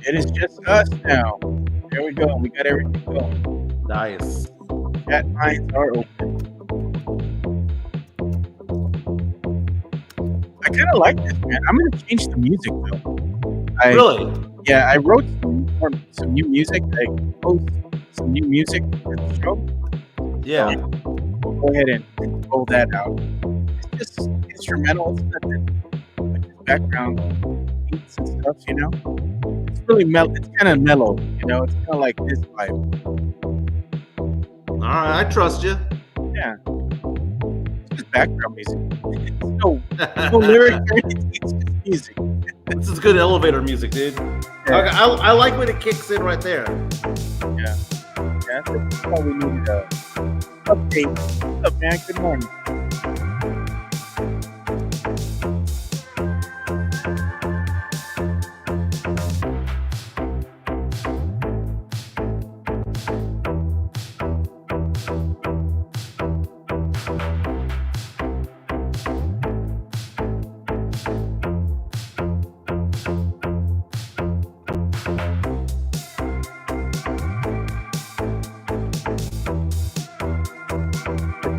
It is just us now. There we go. We got everything going. Nice. Chat lines are open. I kind of like this, man. I'm gonna change the music though. Really? Yeah, I wrote some new music. I composed some new music for the show. Yeah. So we'll go ahead and roll that out. It's just instrumental. It's nothing like just background beats and stuff, you know. It's really it's kind of mellow, you know. It's kind of like this vibe. All right, I trust you. Yeah, it's just background music. It's no lyrics or anything. It's just music. This is good elevator music, dude. Yeah. Okay, I like when it kicks in right there. Yeah, that's all we needed. Update. What's up, man? Good morning.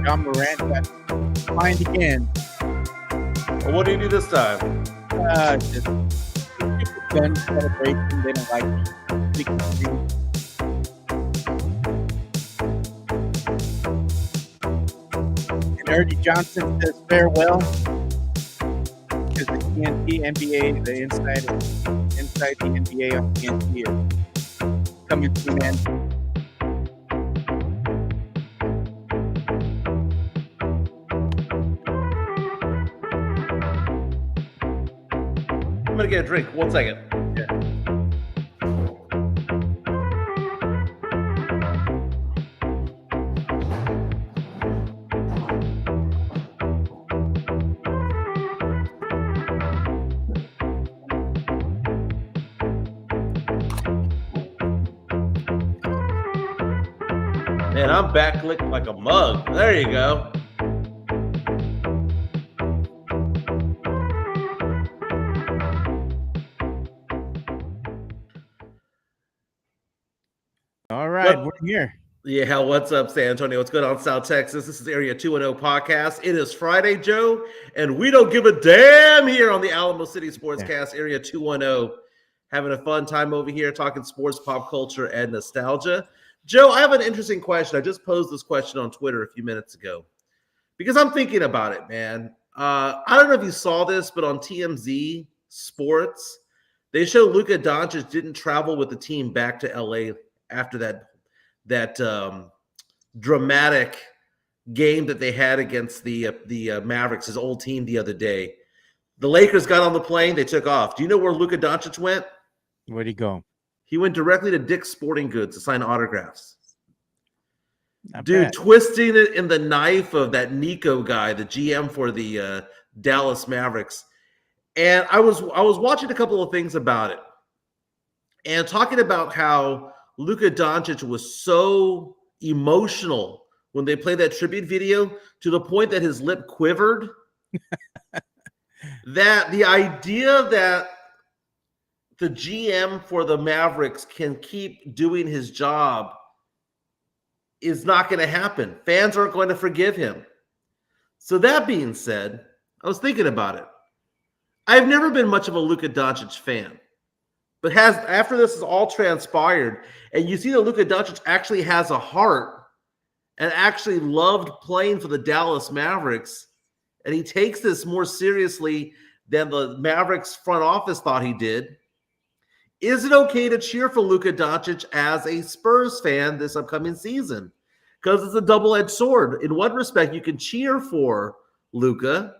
John Morant got fined again. Well, what do you do this time? Just people gun celebration. They don't like me. Big thing. And Ernie Johnson says farewell because the TNT NBA, the inside the NBA on TNT is coming to an end. I'm gonna get a drink. 1 second. Man, I'm backlit like a mug. There you go. All right, we're here. Yeah, what's up, San Antonio? What's going on, South Texas? This is Area 210 podcast. It is Friday, Joe, and we don't give a damn here on the Alamo City Sportscast, Area 210. Having a fun time over here talking sports, pop culture, and nostalgia. Joe, I have an interesting question. I just posed this question on Twitter a few minutes ago because I'm thinking about it, man. I don't know if you saw this, but on TMZ Sports, they show Luka Doncic didn't travel with the team back to LA after that dramatic game that they had against the Mavericks, his old team, the other day. The Lakers got on the plane, they took off. Do you know where Luka Doncic went? Where'd he go? He went directly to Dick's Sporting Goods to sign autographs. Not Dude, bad. twisting it in the knife of that Nico guy, the GM for the Dallas Mavericks. And I was watching a couple of things about it and talking about how Luka Doncic was so emotional when they played that tribute video to the point that his lip quivered. That the idea that the GM for the Mavericks can keep doing his job is not going to happen. Fans aren't going to forgive him. So that being said, I was thinking about it. I've never been much of a Luka Doncic fan. But after this is all transpired, and you see that Luka Doncic actually has a heart and actually loved playing for the Dallas Mavericks, and he takes this more seriously than the Mavericks front office thought he did. Is it okay to cheer for Luka Doncic as a Spurs fan this upcoming season? Because it's a double-edged sword. In one respect, you can cheer for Luka,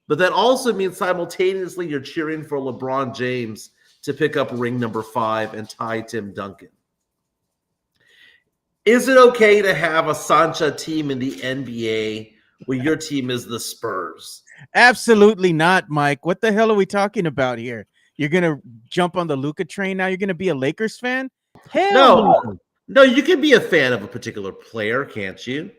but that also means simultaneously you're cheering for LeBron James to pick up ring number 5 and tie Tim Duncan. Is it okay to have a Sancha team in the NBA when your team is the Spurs? Absolutely not, Mike. What the hell are we talking about here? You're going to jump on the Luka train now? You're going to be a Lakers fan? Hell No, you can be a fan of a particular player, can't you?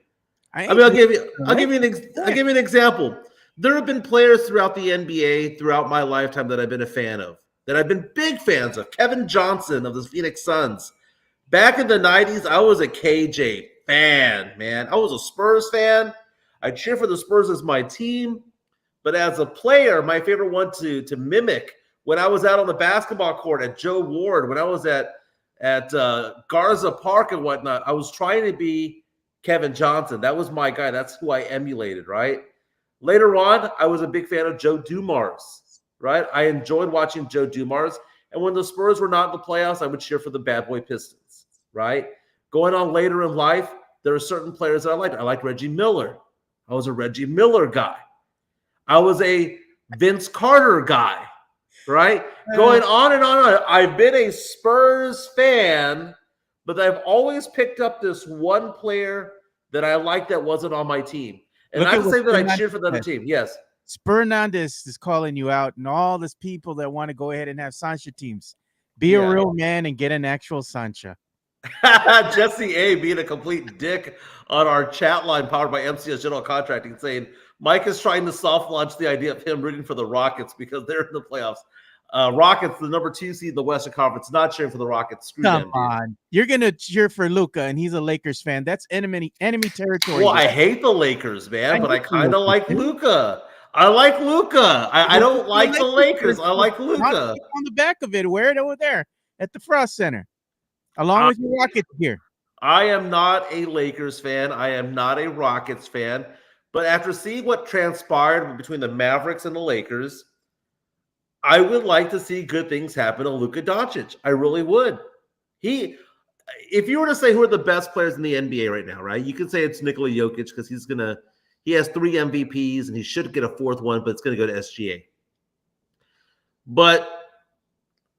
I'll give you an example. There have been players throughout the NBA throughout my lifetime that I've been a fan of. that I've been big fans of, Kevin Johnson of the Phoenix Suns. Back in the 90s, I was a KJ fan, man. I was a Spurs fan. I cheer for the Spurs as my team. But as a player, my favorite one to mimic when I was out on the basketball court at Joe Ward, when I was at Garza Park and whatnot, I was trying to be Kevin Johnson. That was my guy. That's who I emulated, right? Later on, I was a big fan of Joe Dumars, right? I enjoyed watching Joe Dumars. And when the Spurs were not in the playoffs, I would cheer for the Bad Boy Pistons, right? Going on later in life, there are certain players that I liked. I liked Reggie Miller. I was a Reggie Miller guy. I was a Vince Carter guy, right? Going on and on. I've been a Spurs fan, but I've always picked up this one player that I liked that wasn't on my team. And I can say that I cheered for the other team. Yes. Spurnandez is calling you out, and all these people that want to go ahead and have Sancha teams. Be a real man and get an actual Sancha. Jesse A being a complete dick on our chat line powered by MCS General Contracting, saying Mike is trying to soft launch the idea of him rooting for the Rockets because they're in the playoffs. Rockets, the number 2 seed in the Western Conference, not cheering for the Rockets. Screw them, on. You're gonna cheer for Luka, and he's a Lakers fan. That's enemy territory. Well, I hate the Lakers, man, but I kind of like Luka. I like Luka. I don't like the Lakers. I like Luka. On the back of it, wear it over there at the Frost Center, along with your Rockets here. I am not a Lakers fan. I am not a Rockets fan. But after seeing what transpired between the Mavericks and the Lakers, I would like to see good things happen to Luka Doncic. I really would. If you were to say who are the best players in the NBA right now, right? You could say it's Nikola Jokic because he has 3 MVPs and he should get a 4th one, but it's going to go to SGA. But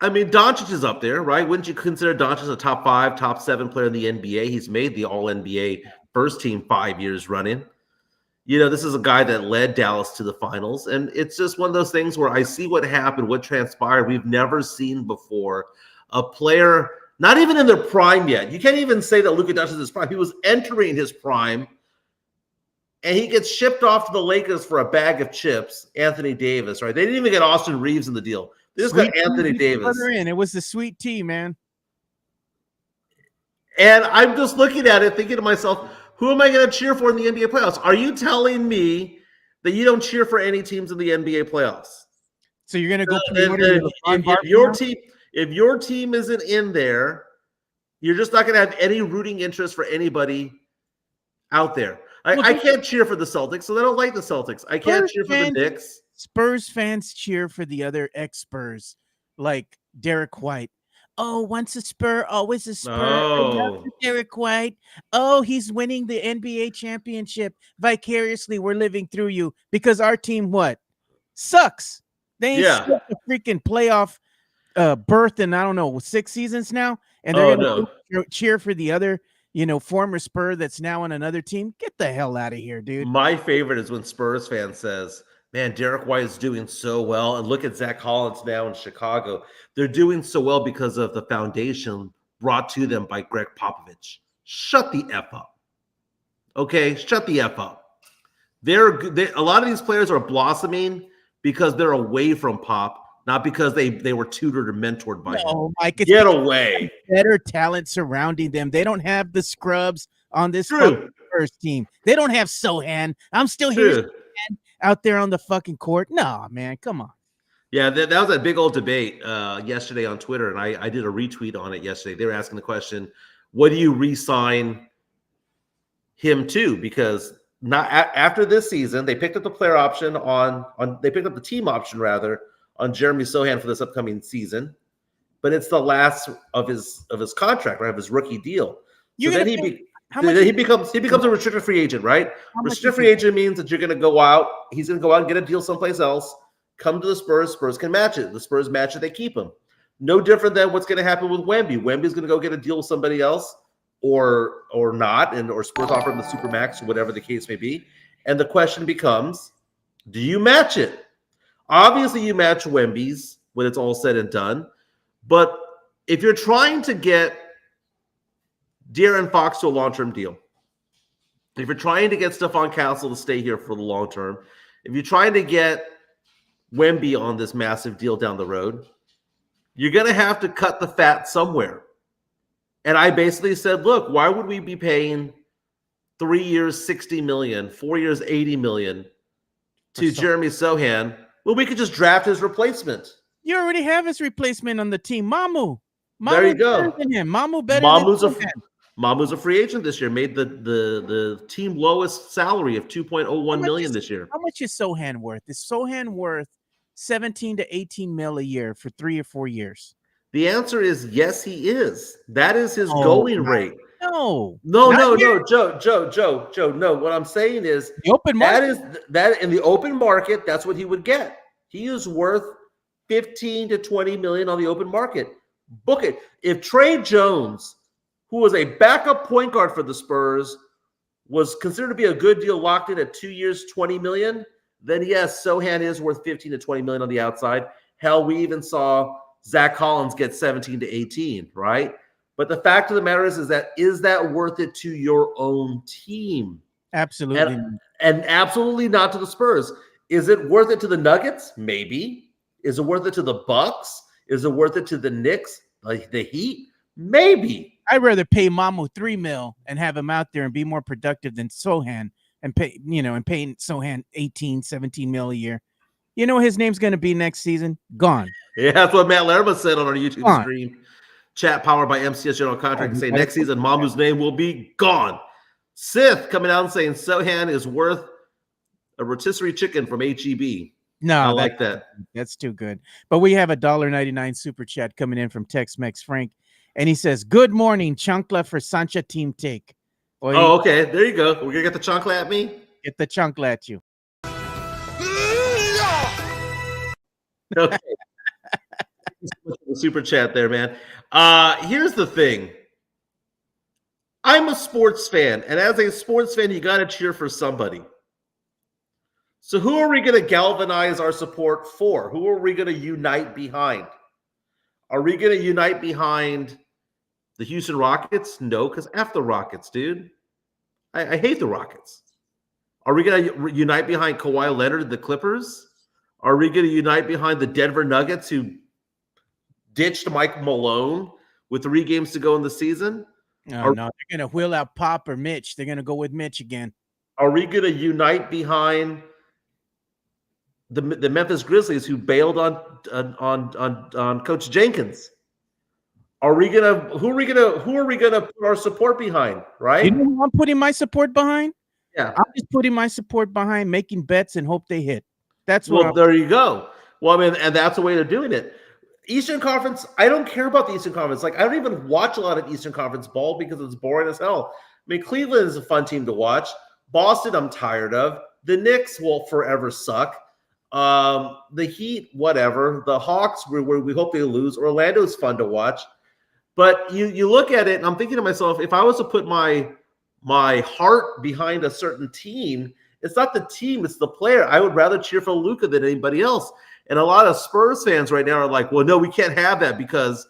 I mean, Doncic is up there, right? Wouldn't you consider Doncic a top 5, top 7 player in the NBA? He's made the All-NBA first team 5 years running. You know, this is a guy that led Dallas to the finals. And it's just one of those things where I see what happened, what transpired. We've never seen before a player, not even in their prime yet. You can't even say that Luka Doncic is his prime. He was entering his prime. And he gets shipped off to the Lakers for a bag of chips, Anthony Davis, right? They didn't even get Austin Reeves in the deal. They just got Anthony Davis. It was the sweet tea, man. And I'm just looking at it, thinking to myself, who am I going to cheer for in the NBA playoffs? Are you telling me that you don't cheer for any teams in the NBA playoffs? So you're going to go if your team isn't in there, you're just not going to have any rooting interest for anybody out there. I can't cheer for the Celtics, so I don't like the Celtics. I can't cheer for the Knicks. Spurs fans cheer for the other ex-Spurs, like Derek White. Oh, once a Spur, always a Spur. Oh. Derek White. Oh, he's winning the NBA championship. Vicariously, we're living through you because our team, sucks. They ain't a freaking playoff berth in, I don't know, 6 seasons now. And they're going to cheer for the other, former Spur that's now on another team. Get the hell out of here, dude. My favorite is when Spurs fan says, man, Derek White is doing so well. And look at Zach Collins now in Chicago. They're doing so well because of the foundation brought to them by Greg Popovich. Shut the F up. Okay? Shut the F up. A lot of these players are blossoming because they're away from Pop, not because they were tutored or mentored by him. Mike, get away. Better talent surrounding them. They don't have the scrubs on this first team. They don't have Sohan. I'm still here out there on the fucking court. No, man, come on. Yeah, that was a big old debate yesterday on Twitter, and I did a retweet on it yesterday. They were asking the question, what do you re-sign him to? Because not after this season, they picked up the player option they picked up the team option rather on Jeremy Sohan for this upcoming season, but it's the last of his contract, right? Of his rookie deal. So then he becomes a restricted free agent, right? Restricted free agent means that you're going to go out. He's going to go out and get a deal someplace else. Come to the Spurs. Spurs can match it. The Spurs match it. They keep him. No different than what's going to happen with Wemby. Wemby's going to go get a deal with somebody else, or not, or Spurs offer him the supermax, or whatever the case may be. And the question becomes, do you match it? Obviously, you match Wemby's when it's all said and done. But if you're trying to get De'Aaron Fox to a long-term deal, if you're trying to get Stephon Castle to stay here for the long term, if you're trying to get Wemby on this massive deal down the road, You're going to have to cut the fat somewhere. And I basically said, look, why would we be paying 3 years, 60 million, 4 years, 80 million to Jeremy Sohan? Well, we could just draft his replacement. You already have his replacement on the team, Mamu. There you go. Better than him. Mamu better than Sohan. Mamu's a free agent this year. Made the team lowest salary of $2.01 million this year. How much is Sohan worth? Is Sohan worth 17 to 18 mil a year for 3 or 4 years? The answer is yes, he is. That is his going rate. No. No, Joe. No, what I'm saying is the open market. That in the open market, that's what he would get. He is worth 15 to 20 million on the open market. Book it. If Trey Jones, who was a backup point guard for the Spurs, was considered to be a good deal, locked in at 2 years, 20 million, then yes, Sohan is worth 15 to 20 million on the outside. Hell, we even saw Zach Collins get 17 to 18, right? But the fact of the matter is that worth it to your own team? Absolutely. And absolutely not to the Spurs. Is it worth it to the Nuggets? Maybe. Is it worth it to the Bucks? Is it worth it to the Knicks? Like the Heat? Maybe. I'd rather pay Mamu $3 million and have him out there and be more productive than Sohan and paying Sohan 18, 17 mil a year. You know what his name's going to be next season? Gone. Yeah, that's what Matt Lerma said on our YouTube stream. Chat powered by MCS General Contract and say next season Mamu's name will be gone. Sith coming out and saying Sohan is worth a rotisserie chicken from HEB. No, I like that. That's too good. But we have a $1.99 super chat coming in from Tex-Mex Frank. And he says, good morning, Chancla for Sancha Team Take. Boy, oh, okay. There you go. We're going to get the chancla at me? Get the chancla at you. Okay. The super chat there, man. Here's the thing. I'm a sports fan, and as a sports fan, you got to cheer for somebody. So who are we going to galvanize our support for? Who are we going to unite behind? Are we going to unite behind the Houston Rockets? No, because F the Rockets, dude. I hate the Rockets. Are we going to unite behind Kawhi Leonard, the Clippers? Are we going to unite behind the Denver Nuggets, who ditched Mike Malone with 3 games to go in the season? No, they're going to wheel out Pop or Mitch. They're going to go with Mitch again. Are we going to unite behind the Memphis Grizzlies, who bailed on Coach Jenkins? Who are we gonna put our support behind? Right? You know who I'm putting my support behind? Yeah, I'm just putting my support behind making bets and hope they hit. That's what. Well, there you go. Well, I mean, and that's the way they're doing it. Eastern Conference, I don't care about the Eastern Conference. Like, I don't even watch a lot of Eastern Conference ball because it's boring as hell. I mean, Cleveland is a fun team to watch. Boston, I'm tired of. The Knicks will forever suck. The Heat, whatever. The Hawks, we hope they lose. Orlando's fun to watch. But you look at it, and I'm thinking to myself, if I was to put my heart behind a certain team, it's not the team, it's the player. I would rather cheer for Luka than anybody else. And a lot of Spurs fans right now are like, well, no, we can't have that because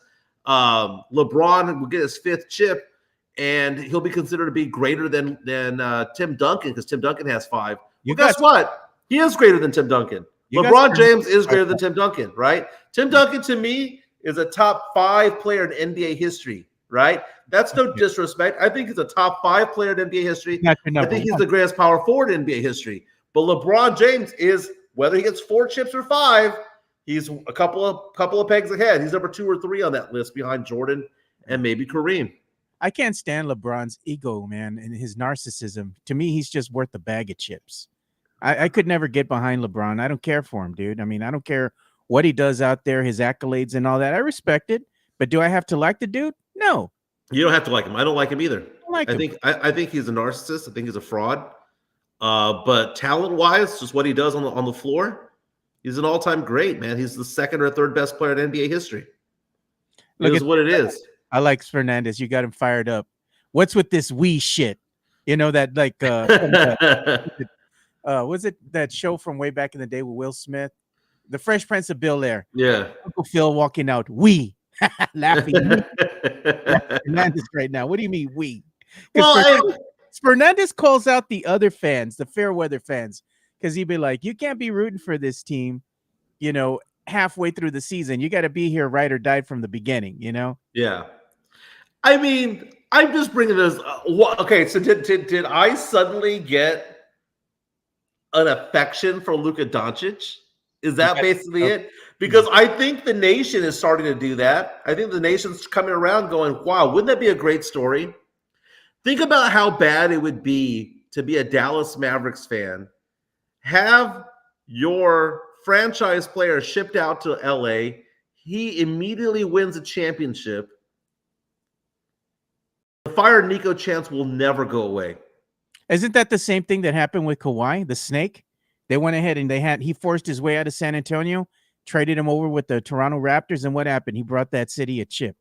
LeBron will get his 5th chip, and he'll be considered to be greater than Tim Duncan because Tim Duncan has 5. Well, guess what? He is greater than Tim Duncan. LeBron James is greater than Tim Duncan, right? Tim Duncan, to me, is a top 5 player in NBA history, right? That's no disrespect. I think he's a top 5 player in NBA history. I think he's the greatest power forward in NBA history. But LeBron James is, whether he gets 4 chips or 5, he's a couple of pegs ahead. He's number 2 or 3 on that list behind Jordan and maybe Kareem. I can't stand LeBron's ego, man, and his narcissism. To me, he's just worth a bag of chips. I could never get behind LeBron. I don't care for him, dude. I mean, I don't care what he does out there, his accolades and all that. I respect it. But do I have to like the dude? No. You don't have to like him. I don't like him either. I think he's a narcissist. I think he's a fraud. But talent-wise, just what he does on the floor, he's an all-time great, man. He's the 2nd or 3rd best player in NBA history. It is what it is. I like Fernandez. You got him fired up. What's with this we shit? You know, that like was it that show from way back in the day with Will Smith? The Fresh Prince of Bel-Air. Yeah. Uncle Phil walking out. We. Laughing. Fernandez right now. What do you mean we? Well, Fernandez calls out the other fans, the fair weather fans, because he'd be like, you can't be rooting for this team, you know, halfway through the season. You got to be here right or die from the beginning, you know? Yeah. I mean, I'm just bringing this. Okay, so did I suddenly get an affection for Luka Doncic? Is that basically it? Because I think the nation is starting to do that. I think the nation's coming around going, wow, wouldn't that be a great story? Think about how bad it would be to be a Dallas Mavericks fan, have your franchise player shipped out to LA, he immediately wins a championship. The fire Nico chance will never go away. Isn't that the same thing that happened with Kawhi, the snake? They went ahead and he forced his way out of San Antonio, traded him over with the Toronto Raptors, and what happened? He brought that city a chip.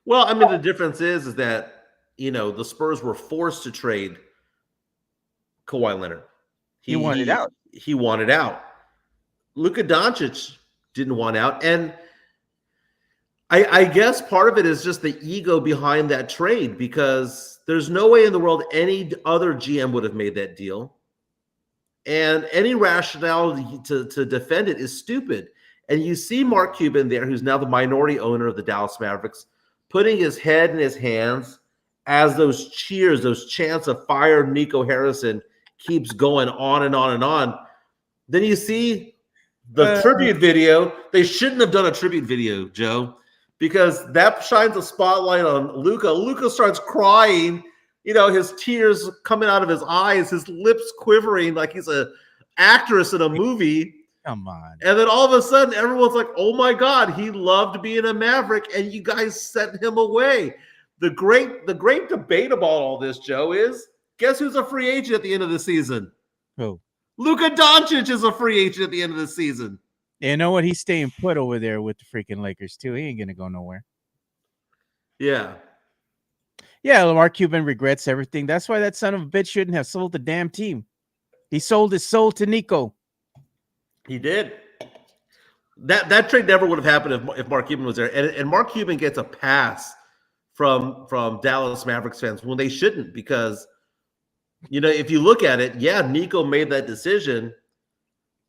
Well, I mean, the difference is that, the Spurs were forced to trade Kawhi Leonard. He wanted out. He wanted out. Luka Doncic didn't want out. And I guess part of it is just the ego behind that trade, because there's no way in the world any other GM would have made that deal. And any rationality to defend it is stupid. And you see Mark Cuban there, who's now the minority owner of the Dallas Mavericks, putting his head in his hands as those cheers, those chants of fire Nico Harrison keeps going on and on and on. Then you see the tribute video. They shouldn't have done a tribute video, Joe, because that shines a spotlight on Luka. Luka starts crying, his tears coming out of his eyes, his lips quivering like he's an actress in a movie. Come on. And then all of a sudden, everyone's like, oh my God, he loved being a Maverick, and you guys sent him away. The great debate about all this, Joe, is guess who's a free agent at the end of the season? Who? Luka Doncic is a free agent at the end of the season. You know what? He's staying put over there with the freaking Lakers, too. He ain't going to go nowhere. Yeah. Yeah, Mark Cuban regrets everything. That's why that son of a bitch shouldn't have sold the damn team. He sold his soul to Nico. He did. That trade never would have happened if Mark Cuban was there. And Mark Cuban gets a pass from Dallas Mavericks fans when they shouldn't, because, if you look at it, yeah, Nico made that decision,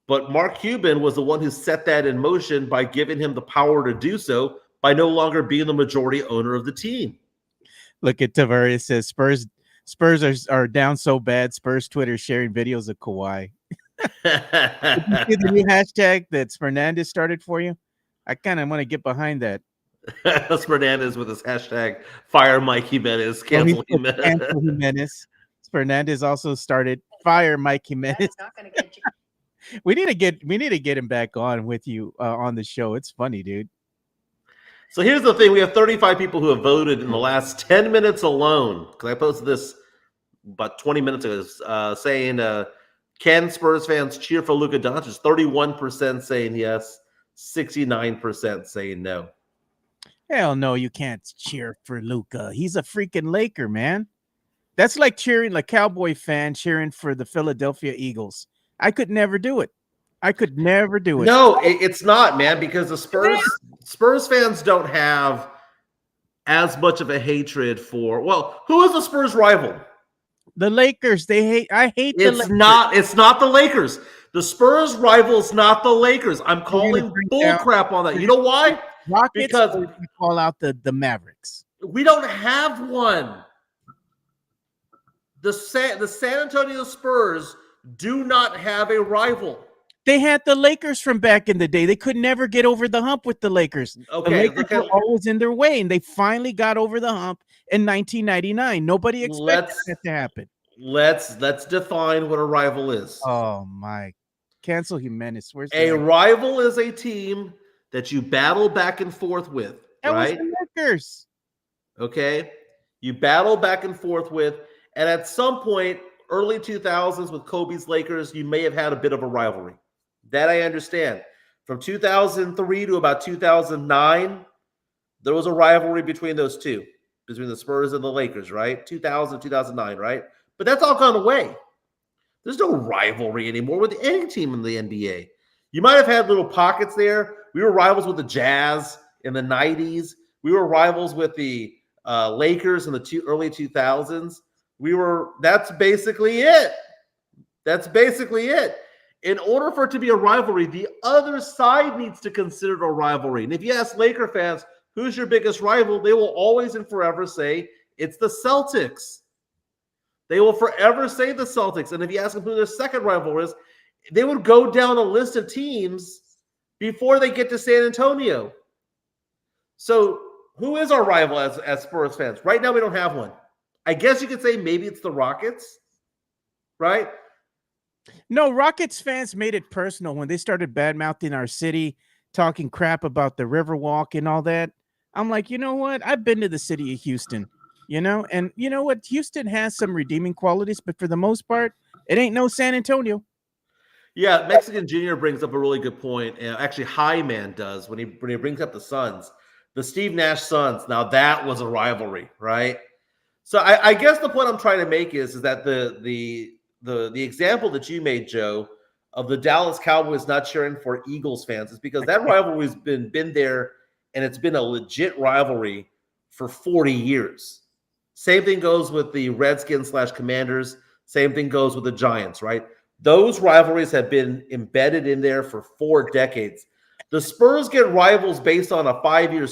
but Mark Cuban was the one who set that in motion by giving him the power to do so by no longer being the majority owner of the team. Look at Tavares says Spurs are down so bad. Spurs Twitter sharing videos of Kawhi. Did you see the new hashtag that Fernandez started for you? I kind of want to get behind that. That's Fernandez with his hashtag fire Mike Jimenez, cancel Jimenez. Cancel Jimenez. Fernandez also started fire Mike Jimenez. That's not going to get you. We need to get him back on with you on the show. It's funny, dude. So here's the thing: we have 35 people who have voted in the last 10 minutes alone. Because I posted this about 20 minutes ago, saying, "Can Spurs fans cheer for Luka Doncic?" 31% saying yes, 69% saying no. Hell no, you can't cheer for Luka. He's a freaking Laker, man. That's like cheering, like Cowboy fan cheering for the Philadelphia Eagles. I could never do it. No, it's not, man, because the Spurs fans don't have as much of a hatred for, who is the Spurs rival? The Lakers. I hate the Lakers. It's not the Lakers. The Spurs rival is not the Lakers. I'm calling bull crap on that. You know why? Rockets, because we call out the Mavericks. We don't have one. The San Antonio Spurs do not have a rival. They had the Lakers from back in the day. They could never get over the hump with the Lakers. Okay, the Lakers were always in their way, and they finally got over the hump in 1999. Nobody expected that to happen. Let's define what a rival is. Oh my! Cancel Jimenez. Where's a rival? Is a team that you battle back and forth with, right? Was the Lakers. Okay, you battle back and forth with, and at some point, early 2000s with Kobe's Lakers, you may have had a bit of a rivalry. That I understand. From 2003 to about 2009, there was a rivalry between those two, between the Spurs and the Lakers, right? 2000, 2009, right? But that's all gone away. There's no rivalry anymore with any team in the NBA. You might have had little pockets there. We were rivals with the Jazz in the 90s. We were rivals with the Lakers in the early 2000s. That's basically it. In order for it to be a rivalry, the other side needs to consider it a rivalry. And if you ask Laker fans, who's your biggest rival, they will always and forever say it's the Celtics. They will forever say the Celtics. And if you ask them who their second rival is, they would go down a list of teams before they get to San Antonio. So who is our rival as Spurs fans? Right now, we don't have one. I guess you could say maybe it's the Rockets, right? No, Rockets fans made it personal when they started bad-mouthing our city, talking crap about the Riverwalk and all that. I'm like, you know what? I've been to the city of Houston, and you know what? Houston has some redeeming qualities, but for the most part, it ain't no San Antonio. Yeah, Mexican Junior brings up a really good point. And actually, High Man does when he brings up the Suns, the Steve Nash Suns. Now that was a rivalry, right? So I guess the point I'm trying to make is that the example that you made, Joe, of the Dallas Cowboys not cheering for Eagles fans is because that rivalry's been there, and it's been a legit rivalry for 40 years. Same thing goes with the Redskins / Commanders. Same thing goes with the Giants, right? Those rivalries have been embedded in there for 4 decades. The Spurs get rivals based on a 5-year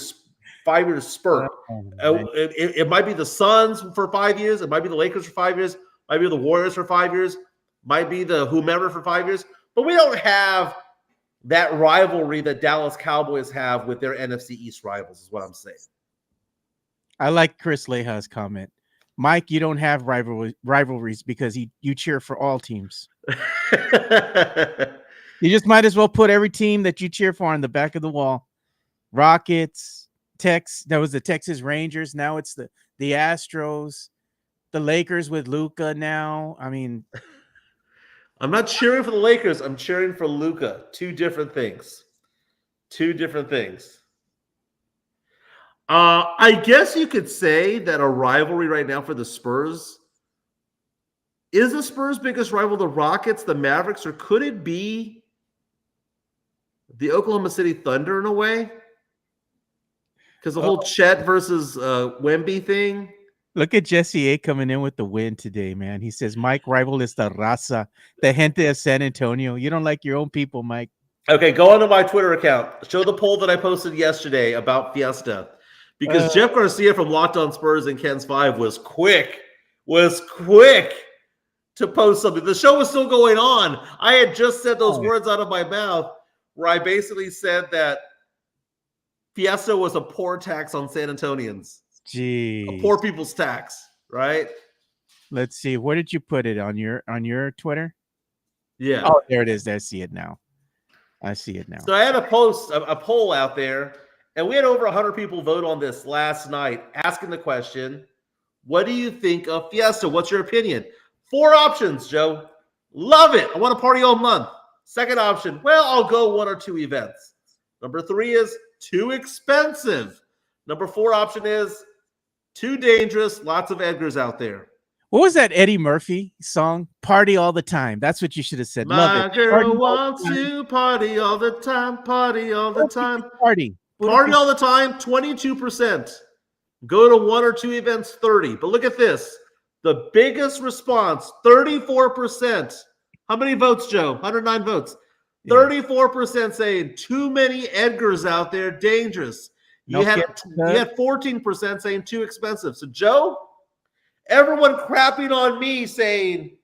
spurt. It might be the Suns for 5 years. It might be the Lakers for 5 years. Might be the Warriors for 5 years. Might be the whomever for 5 years. But we don't have that rivalry that Dallas Cowboys have with their NFC East rivals, is what I'm saying. I like Chris Leja's comment. Mike, you don't have rivalries because you cheer for all teams. You just might as well put every team that you cheer for on the back of the wall. Rockets, that was the Texas Rangers. Now it's the Astros, the Lakers with Luka now. I mean, I'm not cheering for the Lakers. I'm cheering for Luka. 2 different things. 2 different things. I guess you could say that a rivalry right now for the Spurs is the Spurs' biggest rival the Rockets, the Mavericks, or could it be the Oklahoma City Thunder in a way? Because the whole Chet versus Wemby thing. Look at Jesse A coming in with the win today, man. He says, Mike, rival is the raza, the gente of San Antonio. You don't like your own people, Mike. Okay, go onto my Twitter account. Show the poll that I posted yesterday about Fiesta. Because Jeff Garcia from Locked On Spurs and Ken's 5 was quick to post something. The show was still going on. I had just said those words out of my mouth where I basically said that Fiesta was a poor tax on San Antonians. Jeez. A poor people's tax, right? Let's see. Where did you put it on your Twitter? Yeah. Oh, there it is. I see it now. So I had a poll out there, and we had over 100 people vote on this last night, asking the question, what do you think of Fiesta? What's your opinion? 4 options, Joe. Love it. I want to party all month. Second option, well, I'll go 1 or 2 events. Number 3 is too expensive. Number 4 option is too dangerous. Lots of Edgars out there. What was that Eddie Murphy song? Party all the time. That's what you should have said. My Love it. girl wants to party all the time. Party all the time. Party all the time, 22%. Go to 1 or 2 events, 30. But look at this. The biggest response, 34%. How many votes, Joe? 109 votes. 34% saying too many Edgars out there, dangerous. You had 14% saying too expensive. So, Joe, everyone crapping on me saying,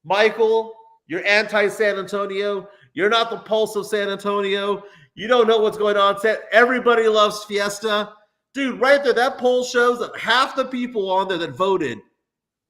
Michael, you're anti-San Antonio. You're not the pulse of San Antonio. You don't know what's going on. Everybody loves Fiesta. Dude, right there, that poll shows that half the people on there that voted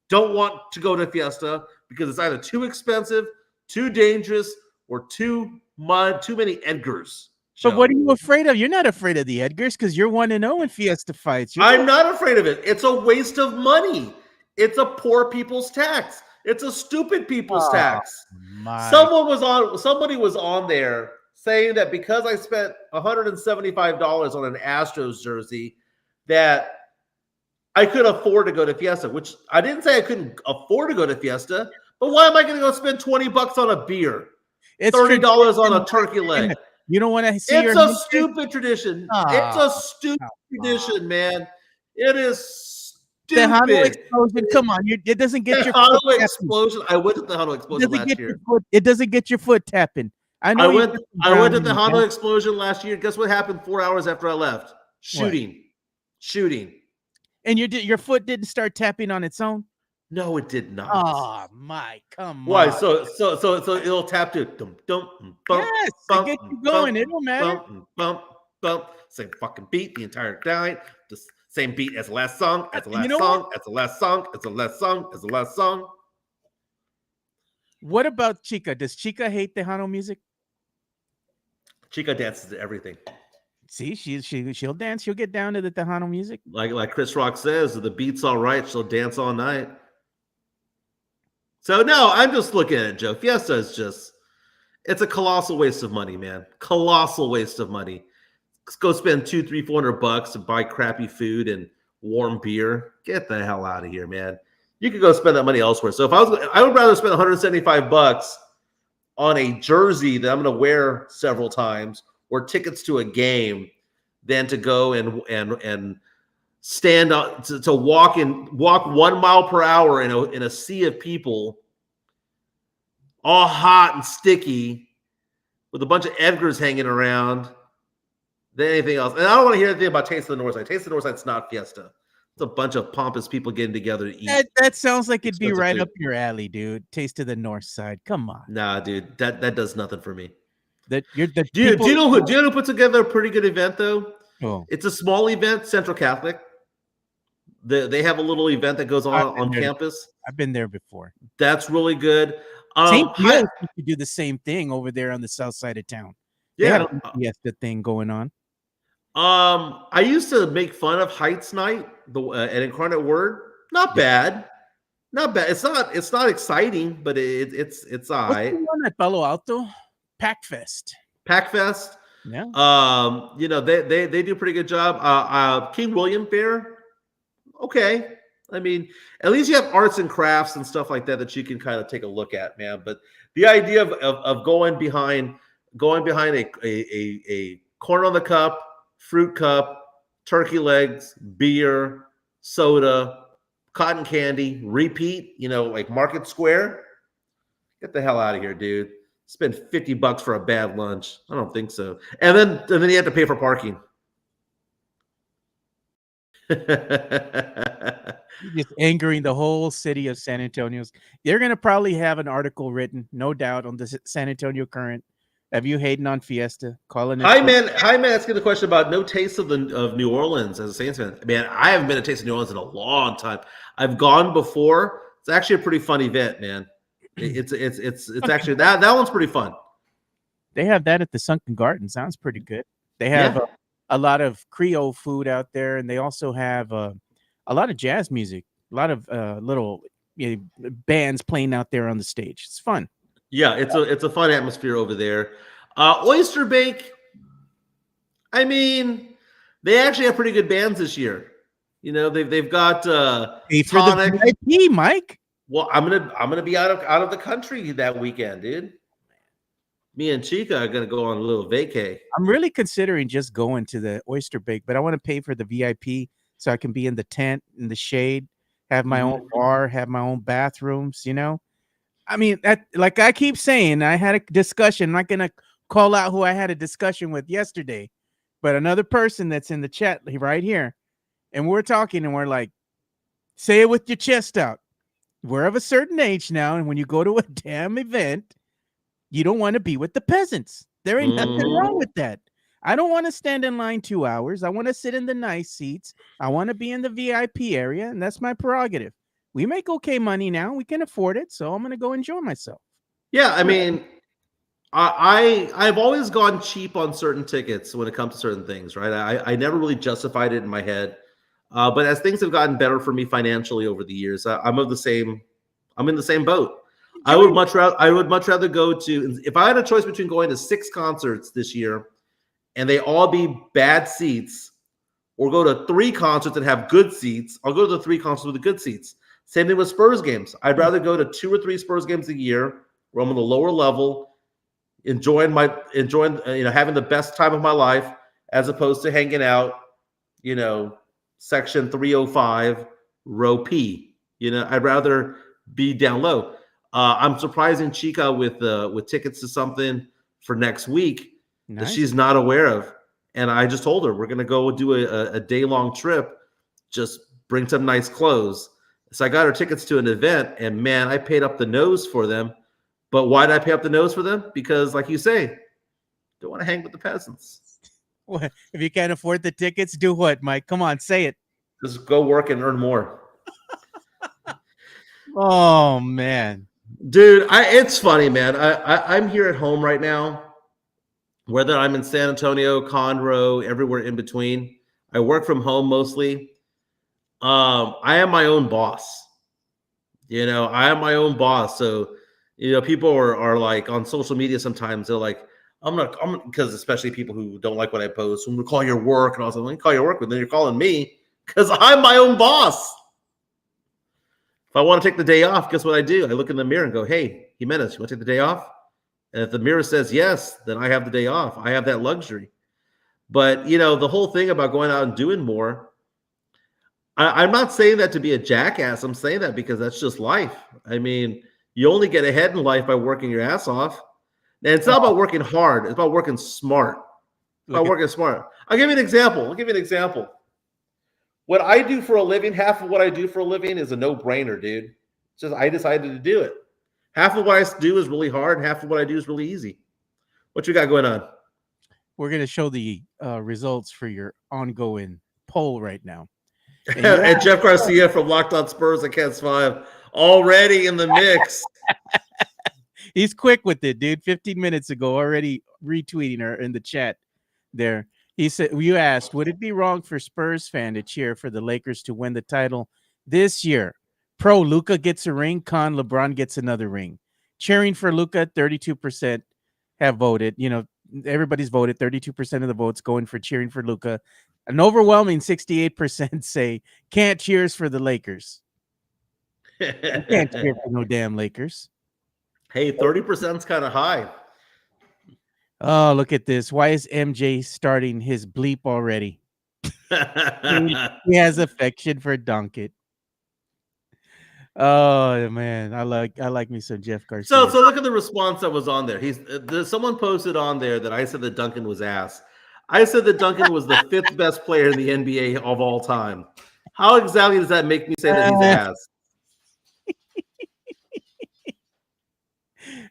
don't want to go to Fiesta because it's either too expensive, too dangerous, or too many Edgars. But what are you afraid of? You're not afraid of the Edgars because you're 1-0 in Fiesta fights. I'm not afraid of it. It's a waste of money. It's a poor people's tax. It's a stupid people's tax. Somebody was on there saying that because I spent $175 on an Astros jersey, that I could afford to go to Fiesta, which I didn't say I couldn't afford to go to Fiesta, but why am I going to go spend $20 on a beer? It's $30 on a turkey leg. You don't want to see It's a stupid tradition. It's a stupid tradition, man. It is Tejano Stupid. explosion. Come on, it doesn't get your Tejano foot tapping. explosion. I went to the Tejano It explosion doesn't last get your year. foot. It doesn't get your foot tapping. I know I you. went. got some I went to ground the in you, Honda man. explosion last year. Guess what happened 4 hours after I left? What? Shooting. And your foot didn't start tapping on its own. No, it did not. Oh my, come Why? on. So it'll tap to dum dum bump Yes, it bump gets you going. It don't matter. bump. Same fucking beat the entire night. The same beat as the last song. As the You last know song. As the last song. As the last song. As the last song. What about Chica? Does Chica hate Tejano music? Chica dances to everything. See, she'll dance. She'll get down to the Tejano music. Like Chris Rock says, if the beat's all right, she'll dance all night. So no, I'm just looking at it, Joe. Fiesta is it's a colossal waste of money, man. Colossal waste of money. Let's go spend $200-$400 to buy crappy food and warm beer. Get the hell out of here, man. You could go spend that money elsewhere. So I would rather spend $175 on a jersey that I'm going to wear several times or tickets to a game than to go and stand up to walk 1 mile per hour in a sea of people, all hot and sticky, with a bunch of Edgars hanging around, than anything else. And I don't want to hear anything about Taste of the Northside. Taste of the Northside's not Fiesta. It's a bunch of pompous people getting together to eat. That sounds like it'd be expensive right food. up your alley, dude. Taste of the North Side. Come on. Nah, dude, that does nothing for me. That you're the Do you people- know who put together a pretty good event though? Oh, It's a small event, Central Catholic. They have a little event that goes on there. campus. I've been there before. That's really good. St. Peter's used to do the same thing over there on the south side of town. They had Yeah. a Fiesta thing going on. I used to make fun of Heights Night, at Incarnate Word. Not bad. Not bad. It's not exciting, but it's all What's right. the one at Palo Alto? Pack Fest. Pack Fest. Yeah. They do a pretty good job. King William Fair. Okay. I mean, at least you have arts and crafts and stuff like that you can kind of take a look at, man. But the idea of going behind a corn on the cup, fruit cup, turkey legs, beer, soda, cotton candy, repeat, like Market Square. Get the hell out of here, dude. Spend $50 for a bad lunch. I don't think so. And then you have to pay for parking. Just angering the whole city of San Antonio. They're going to probably have an article written, no doubt, on the San Antonio Current. Have you hating on Fiesta? Calling it. Hi man, asking the question about no taste of New Orleans as a Saints fan. Man, I haven't been to Taste of New Orleans in a long time. I've gone before. It's actually a pretty fun event, man. It's actually that one's pretty fun. They have that at the Sunken Garden. Sounds pretty good. They have a lot of Creole food out there, and they also have a lot of jazz music. A lot of little bands playing out there on the stage. It's fun. Yeah, it's a fun atmosphere over there. Oyster Bake. I mean, they actually have pretty good bands this year. They've got Hey, for Tonic. the VIP, Mike. Well, I'm gonna be out of the country that weekend, dude. Me and Chica are gonna go on a little vacay. I'm really considering just going to the Oyster Bake, but I want to pay for the VIP so I can be in the tent, in the shade, have my own bar, have my own bathrooms, I mean, like I keep saying, I had a discussion. I'm not going to call out who I had a discussion with yesterday, but another person that's in the chat right here. And we're talking and we're like, say it with your chest out. We're of a certain age now. And when you go to a damn event, you don't want to be with the peasants. There ain't nothing wrong with that. I don't want to stand in line 2 hours. I want to sit in the nice seats. I want to be in the VIP area, and that's my prerogative. We make okay money now. We can afford it, so I'm going to go enjoy myself. Yeah, I mean, I've always gone cheap on certain tickets when it comes to certain things, right? I never really justified it in my head, but as things have gotten better for me financially over the years, I'm in the same boat. I would much rather go to, if I had a choice between going to 6 concerts this year and they all be bad seats, or go to 3 concerts and have good seats, I'll go to the 3 concerts with the good seats. Same thing with Spurs games. I'd rather go to 2 or 3 Spurs games a year where I'm on the lower level, enjoying having the best time of my life, as opposed to hanging out, section 305 row P. I'd rather be down low. I'm surprising Chica with tickets to something for next week that Nice. she's not aware of. And I just told her we're going to go do a day-long trip. Just bring some nice clothes. So I got her tickets to an event, and man, I paid up the nose for them. But why did I pay up the nose for them? Because, like you say, don't want to hang with the peasants. What, if you can't afford the tickets, do what, Mike? Come on, say it. Just go work and earn more. Oh man, Dude, it's funny, man. I'm here at home right now, whether I'm in San Antonio, Conroe, everywhere in between. I work from home mostly. I am my own boss. I am my own boss. So, people are like on social media sometimes, they're like, because especially people who don't like what I post, when we call your work, and I was like, when you call your work, but then you're calling me because I'm my own boss. If I want to take the day off, guess what I do? I look in the mirror and go, hey, Jimenez, you want to take the day off? And if the mirror says yes, then I have the day off. I have that luxury. But, the whole thing about going out and doing more, I'm not saying that to be a jackass. I'm saying that because that's just life. I mean, you only get ahead in life by working your ass off. And it's not about working hard. It's about working smart. It's about working smart. I'll give you an example. What I do for a living, half of what I do for a living is a no-brainer, dude. It's just I decided to do it. Half of what I do is really hard. Half of what I do is really easy. What you got going on? we're gonna show the results for your ongoing poll right now. And Jeff Garcia from Locked On Spurs and Cats 5 already in the mix. He's quick with it, dude. 15 minutes ago, already retweeting her in the chat there. He said, you asked, would it be wrong for Spurs fan to cheer for the Lakers to win the title this year? Pro, Luka gets a ring. Con, LeBron gets another ring. Cheering for Luka, 32% have voted. Everybody's voted. 32% of the votes going for cheering for Luka. An overwhelming 68% say can't cheers for the Lakers. You can't cheer for no damn Lakers. Hey, 30% is kind of high. Oh, look at this. Why is MJ starting his bleep already? He has affection for Doncic. Oh man, I like me some Jeff Garcia. So look at the response that was on there. Someone posted on there that I said that Duncan was ass. I said that Duncan was the 5th best player in the NBA of all time. How exactly does that make me say that he's ass?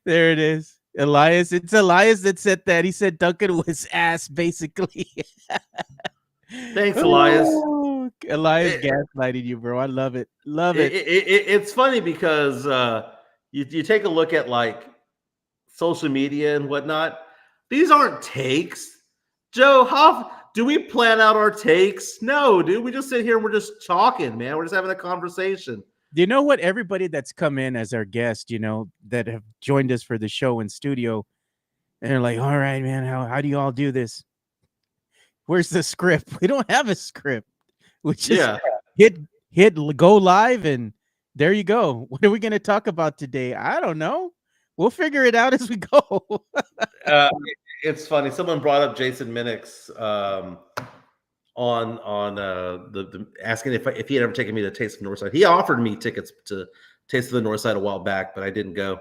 There it is. Elias. It's Elias that said that. He said Duncan was ass, basically. Thanks, Elias. Oh, Elias gaslighting you, bro. I love it. Love it. It's funny because you take a look at like social media and whatnot. These aren't takes. Joe, how do we plan out our takes? No, dude. We just sit here and we're just talking, man. We're just having a conversation. Do you know what? Everybody that's come in as our guest, that have joined us for the show in studio, and they're like, all right, man, how do you all do this? Where's the script? We don't have a script. We just hit go live, and there you go. What are we going to talk about today? I don't know. We'll figure it out as we go. It's funny. Someone brought up Jason Minix on the asking if he had ever taken me to Taste of the North Side. He offered me tickets to Taste of the North Side a while back, but I didn't go.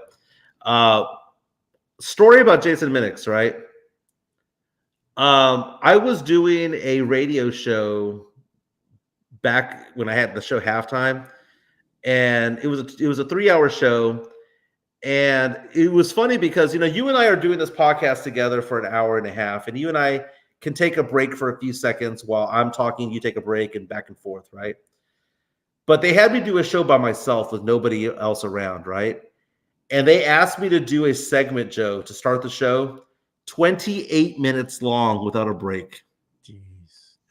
Story about Jason Minix, right? I was doing a radio show back when I had the show Halftime, and it was a 3-hour show. And it was funny because, you and I are doing this podcast together for an hour and a half, and you and I can take a break for a few seconds while I'm talking, you take a break, and back and forth, right? But they had me do a show by myself with nobody else around, right? And they asked me to do a segment, Joe, to start the show, 28 minutes long without a break. Jeez.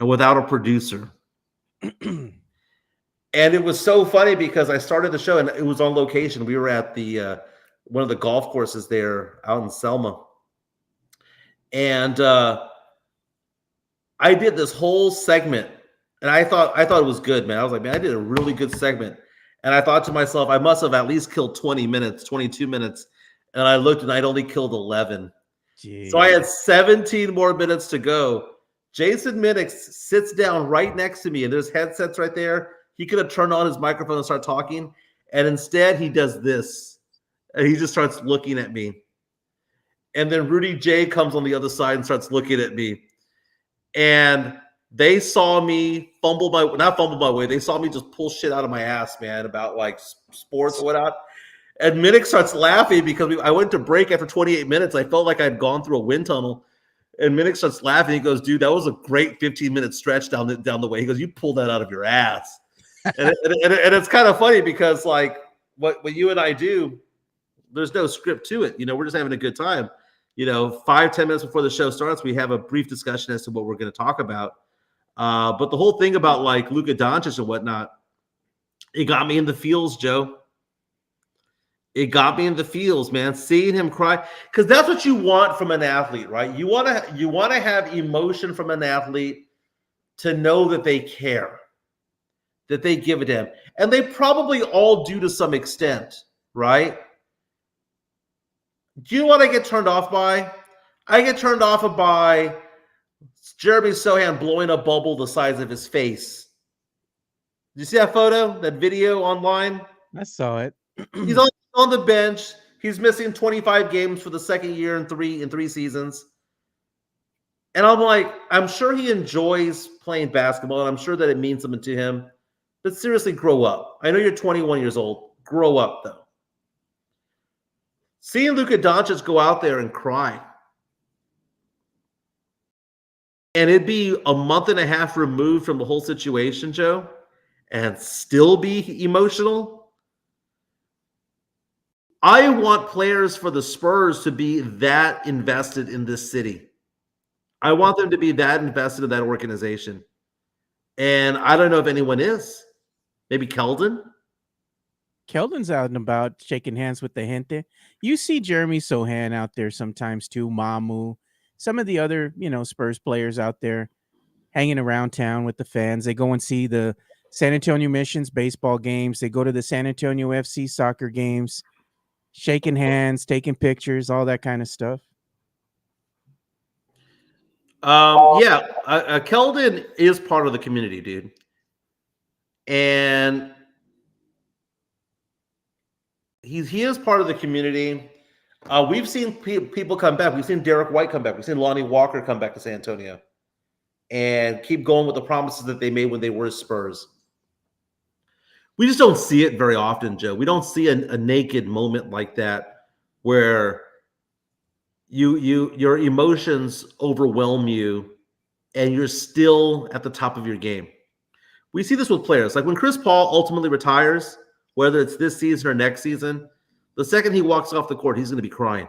And without a producer. And it was so funny because I started the show and it was on location. We were at the one of the golf courses there out in Selma. And I did this whole segment, and I thought it was good, man. I was like, man, I did a really good segment. And I thought to myself, I must have at least killed 20 minutes, 22 minutes. And I looked and I'd only killed 11. Jeez. So I had 17 more minutes to go. Jason Minix sits down right next to me, and there's headsets right there. He could have turned on his microphone and started talking, and instead he does this. And he just starts looking at me. And then Rudy J comes on the other side and starts looking at me. And they saw me not fumble my way. They saw me just pull shit out of my ass, man, about like sports or whatnot. And Minnick starts laughing because I went to break after 28 minutes. I felt like I'd gone through a wind tunnel. And Minnick starts laughing. He goes, dude, that was a great 15-minute stretch down the way. He goes, you pulled that out of your ass. and it's kind of funny because like what you and I do, there's no script to it. We're just having a good time. 5-10 minutes before the show starts, we have a brief discussion as to what we're going to talk about. But the whole thing about like Luka Doncic and whatnot, it got me in the feels, Joe. It got me in the feels, man. Seeing him cry, because that's what you want from an athlete, right? You want to have emotion from an athlete to know that they care, that they give a damn, and they probably all do to some extent, right? Do you know what I get turned off by? I get turned off by Jeremy Sohan blowing a bubble the size of his face. Did you see that photo, that video online? I saw it. He's on the bench. He's missing 25 games for the second year in three seasons. And I'm like, I'm sure he enjoys playing basketball, and I'm sure that it means something to him. But seriously, grow up. I know you're 21 years old. Grow up, though. Seeing Luka Doncic go out there and cry, and it'd be a month and a half removed from the whole situation, Joe, and still be emotional. I want players for the Spurs to be that invested in this city. I want them to be that invested in that organization. And I don't know if anyone is. Maybe Keldon? Keldon's out and about shaking hands with the gente. You see Jeremy Sohan out there sometimes too, Mamu, some of the other, Spurs players out there hanging around town with the fans. They go and see the San Antonio Missions baseball games. They go to the San Antonio FC soccer games, shaking hands, taking pictures, all that kind of stuff. Keldon is part of the community, dude. And he is part of the community. We've seen people come back. We've seen Derek White come back. We've seen Lonnie Walker come back to San Antonio and keep going with the promises that they made when they were Spurs. We just don't see it very often, Joe. We don't see a naked moment like that where your emotions overwhelm you and you're still at the top of your game. We see this with players. Like when Chris Paul ultimately retires, whether it's this season or next season, the second he walks off the court, he's going to be crying,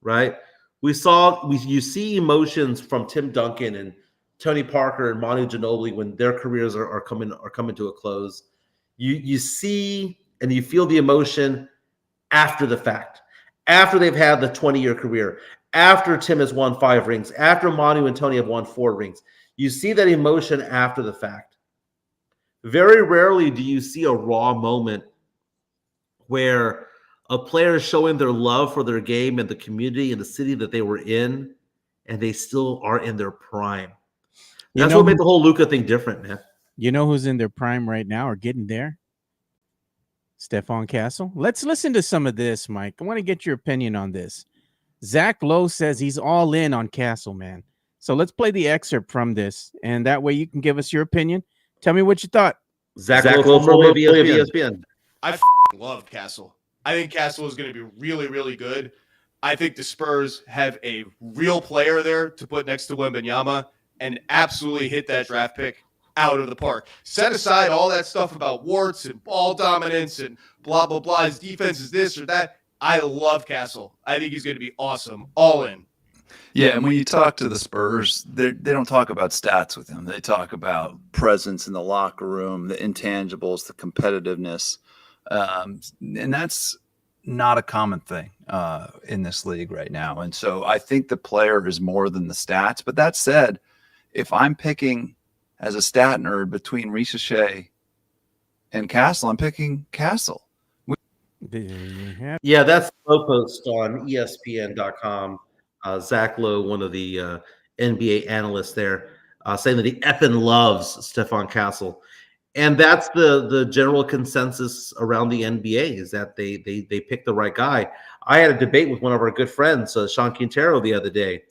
right? You see emotions from Tim Duncan and Tony Parker and Manu Ginobili when their careers are coming to a close. You see and you feel the emotion after the fact, after they've had the 20-year career, after Tim has won 5 rings, after Manu and Tony have won 4 rings. You see that emotion after the fact. Very rarely do you see a raw moment where a player is showing their love for their game and the community and the city that they were in, and they still are in their prime. That's what made the whole Luka thing different, man. You know who's in their prime right now or getting there? Stephon Castle. Let's listen to some of this, Mike. I want to get your opinion on this. Zach Lowe says he's all in on Castle, man. So let's play the excerpt from this, and that way you can give us your opinion. Tell me what you thought. Zach Lowe from ESPN. I love Castle. I think Castle is going to be really, really good. I think the Spurs have a real player there to put next to Wembanyama and absolutely hit that draft pick out of the park. Set aside all that stuff about warts and ball dominance and blah, blah, blah. His defense is this or that. I love Castle. I think he's going to be awesome. All in. Yeah, and when you talk to the Spurs, they don't talk about stats with him. They talk about presence in the locker room, the intangibles, the competitiveness. And that's not a common thing in this league right now. And so I think the player is more than the stats. But that said, if I'm picking as a stat nerd between Ricochet and Castle, I'm picking Castle. Yeah, that's Lowe post on ESPN.com. Zach Lowe, one of the NBA analysts there, saying that he effing loves Stephon Castle. And that's the general consensus around the NBA is that they picked the right guy. I had a debate with one of our good friends, Sean Quintero, the other day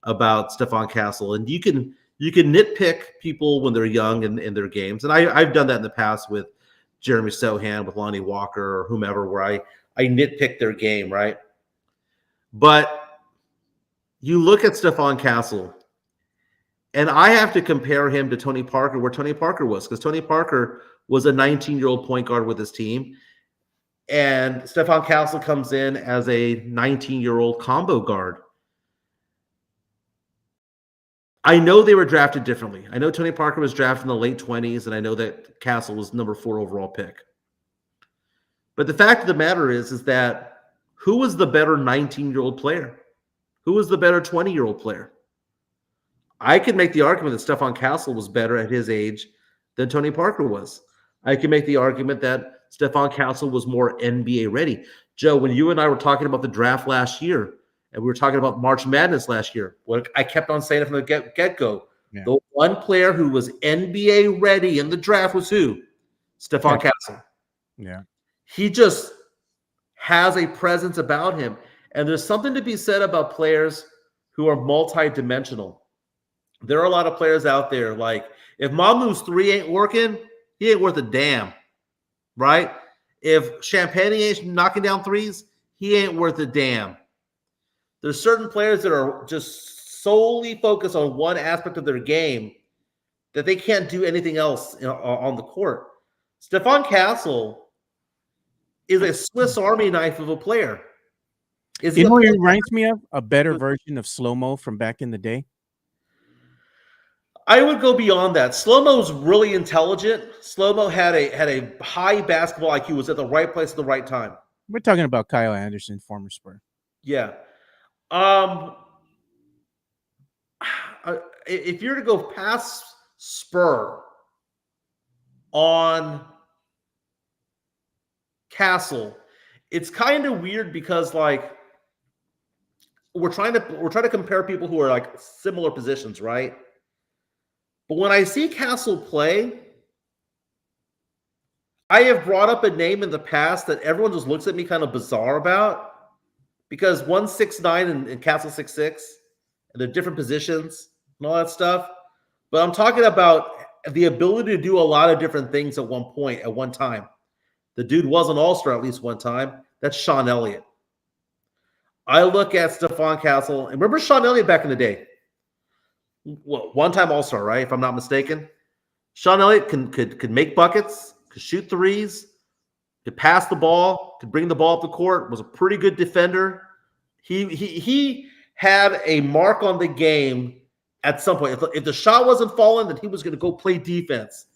about Stephon Castle, and you can nitpick people when they're young in their games, and I've done that in the past with Jeremy Sohan, with Lonnie Walker, or whomever, where I nitpick their game, right? But you look at Stephon Castle, and I have to compare him to Tony Parker, where Tony Parker was, because Tony Parker was a 19-year-old point guard with his team, and Stephon Castle comes in as a 19-year-old combo guard. I know they were drafted differently. I know Tony Parker was drafted in the late 20s, and I know that Castle was number 4 overall pick. But the fact of the matter is that who was the better 19-year-old player? Who was the better 20-year-old player? I could make the argument that Stephon Castle was better at his age than Tony Parker was. I can make the argument that Stephon Castle was more NBA ready. Joe, when you and I were talking about the draft last year, and we were talking about March Madness last year, what I kept on saying it from the get-go, the one player who was NBA ready in the draft was who? Stephon Castle. Yeah. He just has a presence about him. And there's something to be said about players who are multi-dimensional. There are a lot of players out there, like, if Mamu's 3 ain't working, he ain't worth a damn, right? If Champagne ain't knocking down threes, he ain't worth a damn. There's certain players that are just solely focused on one aspect of their game that they can't do anything else on the court. Stephon Castle is a Swiss Army knife of a player. You know what he reminds me of? A better version of Slow-Mo from back in the day. I would go beyond that. Slow-Mo was really intelligent. Slow-Mo had a high basketball IQ, was at the right place at the right time. We're talking about Kyle Anderson, former Spur. Yeah. If you're to go past Spur on Castle, it's kind of weird because, like, we're trying to compare people who are like similar positions, right? But when I see Castle play, I have brought up a name in the past that everyone just looks at me kind of bizarre about, because one's 6'9" and Castle 6'6", and they're different positions and all that stuff. But I'm talking about the ability to do a lot of different things at one point, at one time. The dude was an all-star at least one time. That's Sean Elliott. I look at Stephon Castle, and remember Sean Elliott back in the day? Well, one-time all-star, right? If I'm not mistaken. Sean Elliott could make buckets, could shoot threes, could pass the ball, could bring the ball up the court, was a pretty good defender. He had a mark on the game at some point. If the shot wasn't falling, then he was going to go play defense.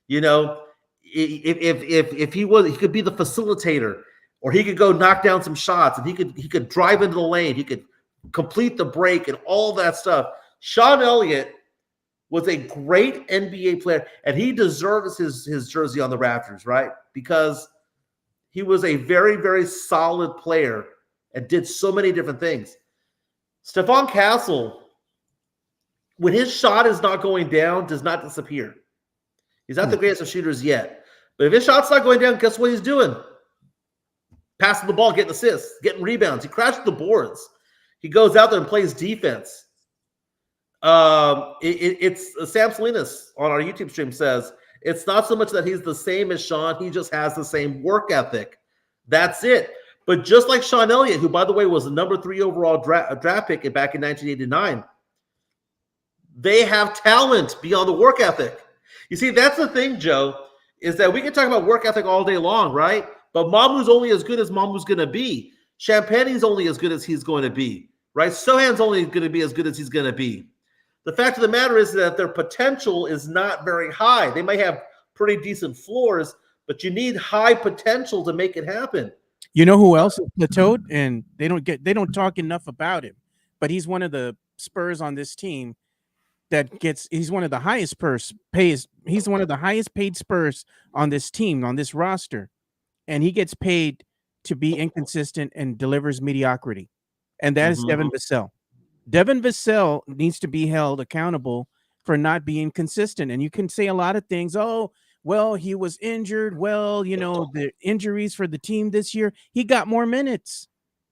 You know, if he was, he could be the facilitator, or he could go knock down some shots, and he could drive into the lane, he could complete the break and all that stuff. Sean Elliott was a great NBA player, and he deserves his jersey on the rafters, right? Because he was a very, very solid player and did so many different things. Stephon Castle, when his shot is not going down, does not disappear. He's not the greatest of shooters yet. But if his shot's not going down, guess what he's doing? Passing the ball, getting assists, getting rebounds. He crashes the boards. He goes out there and plays defense. It's Sam Salinas on our YouTube stream says, it's not so much that he's the same as Sean, he just has the same work ethic. That's it. But just like Sean Elliott, who, by the way, was the number 3 overall draft pick back in 1989, they have talent beyond the work ethic. You see, that's the thing, Joe, is that we can talk about work ethic all day long, right? But Mamu's only as good as Mamu's going to be. Champagne's only as good as he's going to be, right? Sohan's only going to be as good as he's going to be. The fact of the matter is that their potential is not very high. They might have pretty decent floors, but you need high potential to make it happen. You know who else is plateaued, and they don't talk enough about him, but he's one of the Spurs on this team he's one of the highest he's one of the highest paid Spurs on this team, on this roster, and he gets paid to be inconsistent and delivers mediocrity, and that is Devin Vassell. Devin Vassell needs to be held accountable for not being consistent. And you can say a lot of things. Oh, well, he was injured. Well, the injuries for the team this year, he got more minutes.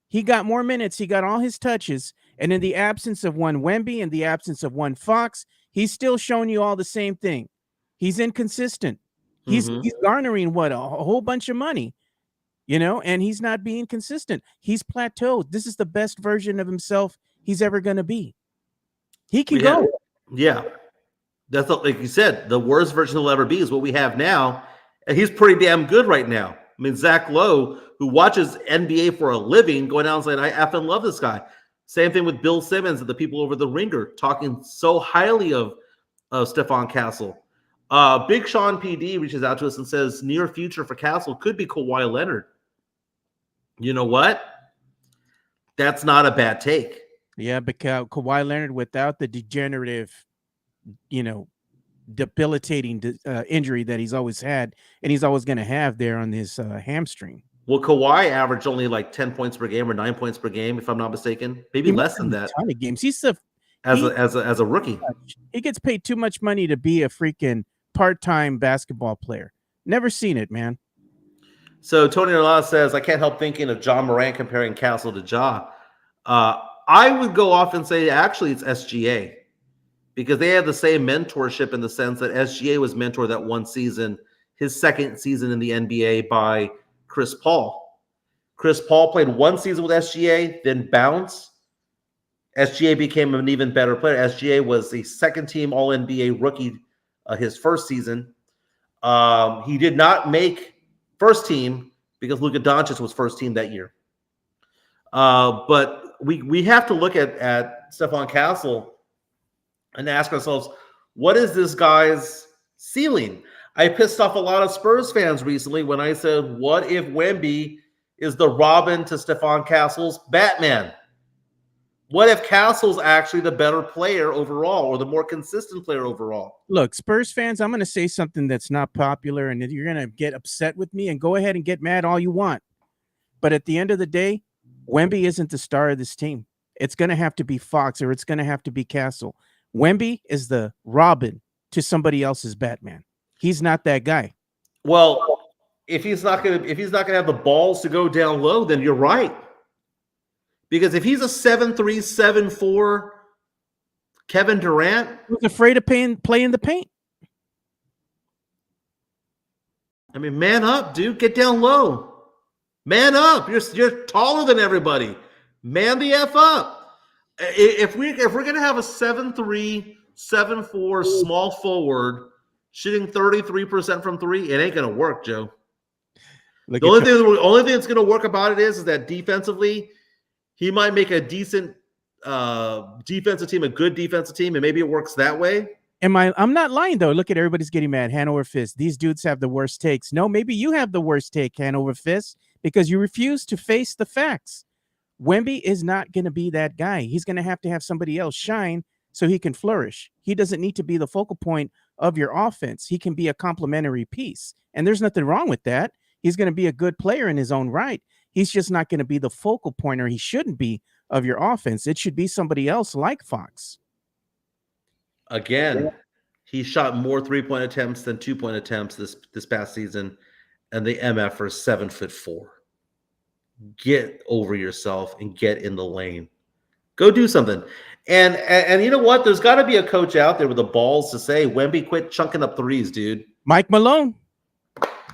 He got more minutes. He got all his touches. And in the absence of one Wemby, in the absence of one Fox, he's still showing you all the same thing. He's inconsistent. He's garnering a whole bunch of money, and he's not being consistent. He's plateaued. This is the best version of himself he's ever going to be. He can go. Yeah. That's like you said, the worst version he'll ever be is what we have now. And he's pretty damn good right now. I mean, Zach Lowe, who watches NBA for a living, going out and saying, I effing love this guy. Same thing with Bill Simmons and the people over the Ringer talking so highly of Stephon Castle. Big Sean PD reaches out to us and says, near future for Castle could be Kawhi Leonard. You know what? That's not a bad take. Yeah, because Kawhi Leonard without the degenerative, debilitating injury that he's always had and he's always going to have there on his hamstring. Well, Kawhi averaged only like 10 points per game or 9 points per game, if I'm not mistaken. Maybe less than that. A ton of games. As a rookie. He gets paid too much money to be a freaking part-time basketball player. Never seen it, man. So Tony Arlotta says, I can't help thinking of John Morant comparing Castle to Ja. I would go off and say, actually, it's SGA. Because they have the same mentorship in the sense that SGA was mentored that one season, his second season in the NBA by Chris Paul. Chris Paul played one season with SGA, then bounced. SGA became an even better player. SGA was the second-team All-NBA rookie his first season. He did not make first team because Luka Doncic was first team that year. But we have to look at Stephon Castle and ask ourselves, what is this guy's ceiling? I pissed off a lot of Spurs fans recently when I said, what if Wemby is the Robin to Stephon Castle's Batman? What if Castle's actually the better player overall or the more consistent player overall? Look, Spurs fans, I'm going to say something that's not popular and you're going to get upset with me and go ahead and get mad all you want. But at the end of the day, Wemby isn't the star of this team. It's going to have to be Fox or it's going to have to be Castle. Wemby is the Robin to somebody else's Batman. He's not that guy. Well, if he's not gonna have the balls to go down low, then you're right. Because if he's a 7'3", 7'4", Kevin Durant, who's afraid of play in the paint? I mean, man up, dude. Get down low. Man up. You're taller than everybody. Man the F up. If we're gonna have a 7'3", 7'4" small forward shooting 33% from three, it ain't gonna work, Joe. The only thing that's gonna work about it is that defensively, he might make a decent defensive team, a good defensive team, and maybe it works that way. I'm not lying though. Look at everybody's getting mad. Hanover Fist. These dudes have the worst takes. No, maybe you have the worst take, Hanover Fist, because you refuse to face the facts. Wemby is not going to be that guy. He's going to have somebody else shine so he can flourish. He doesn't need to be the focal point of your offense. He can be a complementary piece. And there's nothing wrong with that. He's going to be a good player in his own right. He's just not going to be the focal point, or he shouldn't be, of your offense. It should be somebody else like Fox. Again, he shot more 3-point attempts than 2-point attempts this past season, and the MF for 7'4". Get over yourself and get in the lane. Go do something. And you know what? There's got to be a coach out there with the balls to say, Wemby, quit chunking up threes, dude. Mike Malone.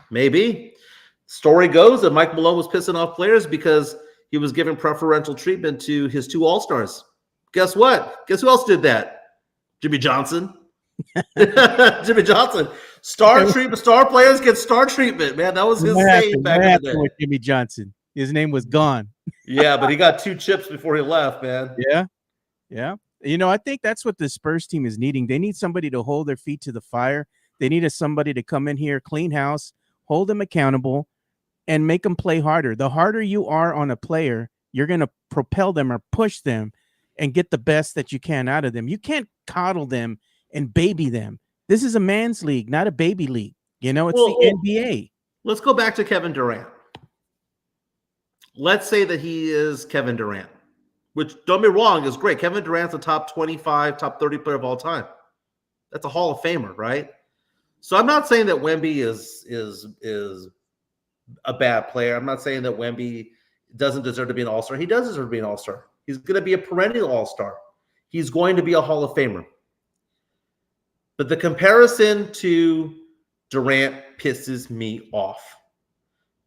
Maybe. Story goes that Mike Malone was pissing off players because he was giving preferential treatment to his two All-Stars. Guess what? Guess who else did that? Jimmy Johnson. Jimmy Johnson. Star players get star treatment, man. That was his saying back in the day. With Jimmy Johnson. His name was gone. Yeah, but he got 2 chips before he left, man. Yeah. Yeah. I think that's what the Spurs team is needing. They need somebody to hold their feet to the fire. They need somebody to come in here, clean house, hold them accountable, and make them play harder. The harder you are on a player, you're going to propel them or push them and get the best that you can out of them. You can't coddle them and baby them. This is a man's league, not a baby league. It's the NBA. Let's go back to Kevin Durant. Let's say that he is Kevin Durant, which, don't be wrong, is great. Kevin Durant's a top 25, top 30 player of all time. That's a Hall of Famer, right? So I'm not saying that Wemby is a bad player. I'm not saying that Wemby doesn't deserve to be an all-star. He does deserve to be an all-star. He's going to be a perennial all-star. He's going to be a Hall of Famer. But the comparison to Durant pisses me off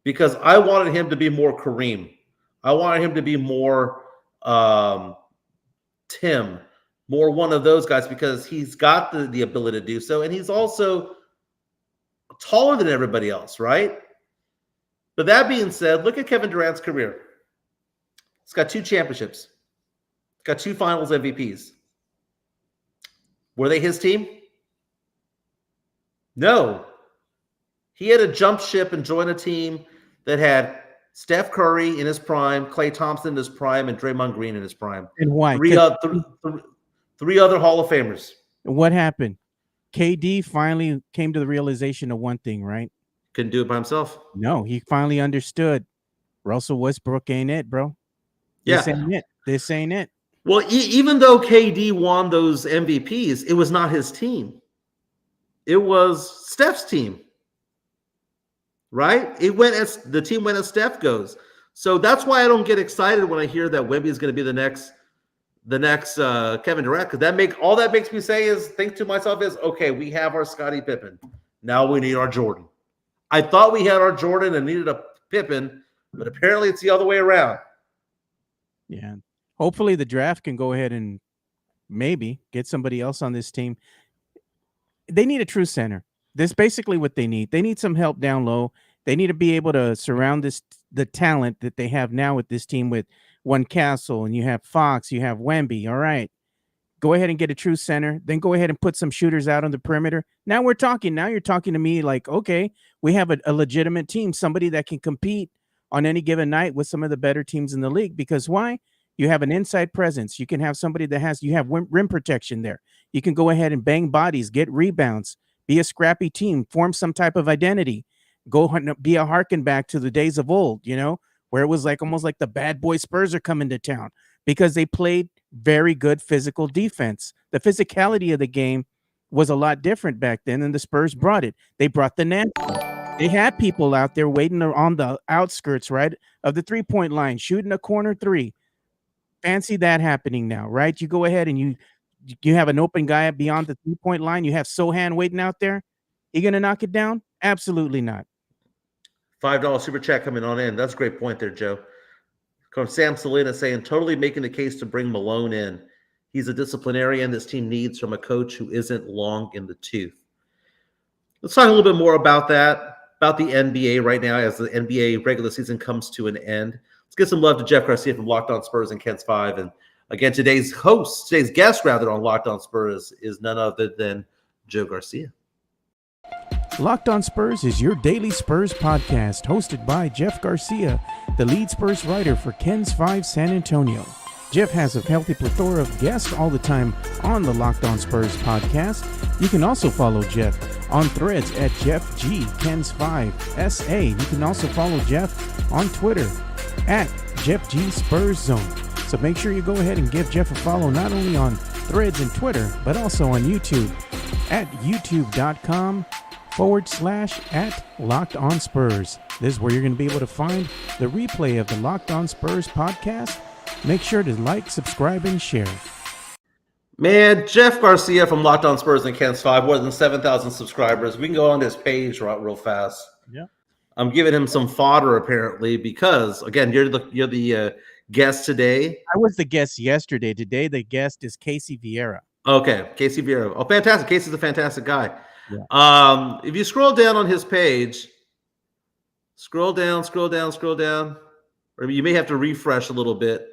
because I wanted him to be more Kareem. I wanted him to be more Tim, more one of those guys because he's got the ability to do so. And he's also taller than everybody else, right? But that being said, look at Kevin Durant's career. He's got 2 championships. He's got 2 finals MVPs. Were they his team? No. He had to jump ship and join a team that had Steph Curry in his prime, Klay Thompson in his prime, and Draymond Green in his prime. And why? Three other Hall of Famers. What happened? KD finally came to the realization of one thing, right? Couldn't do it by himself. No, he finally understood. Russell Westbrook ain't it, bro. This ain't it. This ain't it. Well, even though KD won those MVPs, it was not his team. It was Steph's team, right? The team went as Steph goes. So that's why I don't get excited when I hear that Wemby is going to be the next Kevin Durant, because all that makes me say is think to myself is, okay, we have our Scottie Pippen. Now we need our Jordan. I thought we had our Jordan and needed a Pippen, but apparently it's the other way around. Yeah. Hopefully the draft can go ahead and maybe get somebody else on this team. They need a true center. That's basically what they need. They need some help down low. They need to be able to surround the talent that they have now with this team with one Castle, and you have Fox, you have Wemby. All right. Go ahead and get a true center. Then go ahead and put some shooters out on the perimeter. Now we're talking. Now you're talking to me like, okay, we have a legitimate team, somebody that can compete on any given night with some of the better teams in the league. Because why? You have an inside presence. You can have somebody you have rim protection there. You can go ahead and bang bodies, get rebounds, be a scrappy team, form some type of identity, go be a harken back to the days of old, where it was like almost like the bad boy Spurs are coming to town because they played very good physical defense. The physicality of the game was a lot different back then, and the Spurs brought it. They brought the natural. They had people out there waiting on the outskirts, right, of the three-point line, shooting a corner 3. Fancy that happening now, right? You go ahead and you have an open guy beyond the 3-point line. You have Sohan waiting out there. You gonna knock it down? Absolutely not. $5 super chat coming on in. That's a great point there, Joe. From Sam Salinas saying, totally making the case to bring Malone in. He's a disciplinarian this team needs from a coach who isn't long in the tooth. Let's talk a little bit more about that, about the NBA right now as the NBA regular season comes to an end. Let's give some love to Jeff Garcia from Locked On Spurs and Kent's 5. And again, today's guest on Locked On Spurs is none other than Joe Garcia. Locked On Spurs is your daily Spurs podcast, hosted by Jeff Garcia, the lead Spurs writer for Ken's 5 San Antonio. Jeff has a healthy plethora of guests all the time on the Locked On Spurs podcast. You can also follow Jeff on Threads at Jeff G Ken's 5 SA. You can also follow Jeff on Twitter at Jeff G Spurs Zone. So make sure you go ahead and give Jeff a follow not only on Threads and Twitter, but also on YouTube at youtube.com/@Locked On Spurs. This is where you're going to be able to find the replay of the Locked On Spurs podcast. Make sure to like, subscribe, and share. Man, Jeff Garcia from Locked On Spurs and Kent's 5, more than 7,000 subscribers. We can go on his page real fast. Yeah. I'm giving him some fodder apparently because again, you're the guest today. I was the guest yesterday. Today the guest is Casey Vieira. Okay, Casey Vieira. Oh, fantastic! Casey's a fantastic guy. Yeah. If you scroll down on his page, scroll down, or you may have to refresh a little bit.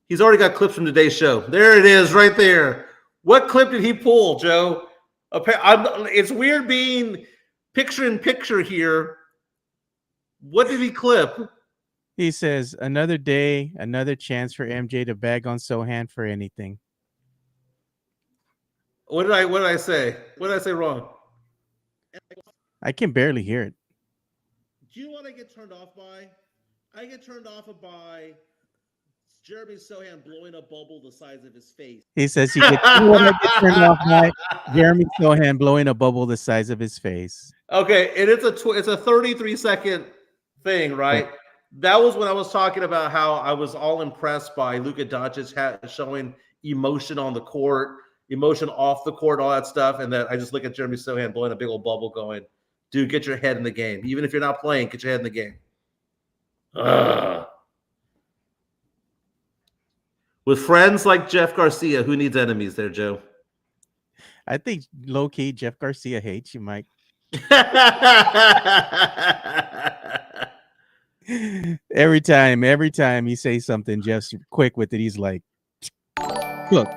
He's already got clips from today's show. There it is, right there. What clip did he pull, Joe? It's weird being picture in picture here. What did he clip? He says, another day, another chance for MJ to bag on Sohan for anything. What did I say? What did I say wrong? I can barely hear it. Do you know what I get turned off by? I get turned off by Jeremy Sohan blowing a bubble the size of his face. He says he gets, you know what I get turned off by? Jeremy Sohan blowing a bubble the size of his face. Okay, and it's a 33-second thing, right? That was when I was talking about how I was all impressed by Luka Doncic showing emotion on the court, emotion off the court, all that stuff, and that I just look at Jeremy Sohan blowing a big old bubble going, dude, get your head in the game. Even if you're not playing, get your head in the game. Ugh. With friends like Jeff Garcia, who needs enemies there, Joe? I think low-key Jeff Garcia hates you, Mike. Every time he says something, Jeff's quick with it. He's like, look.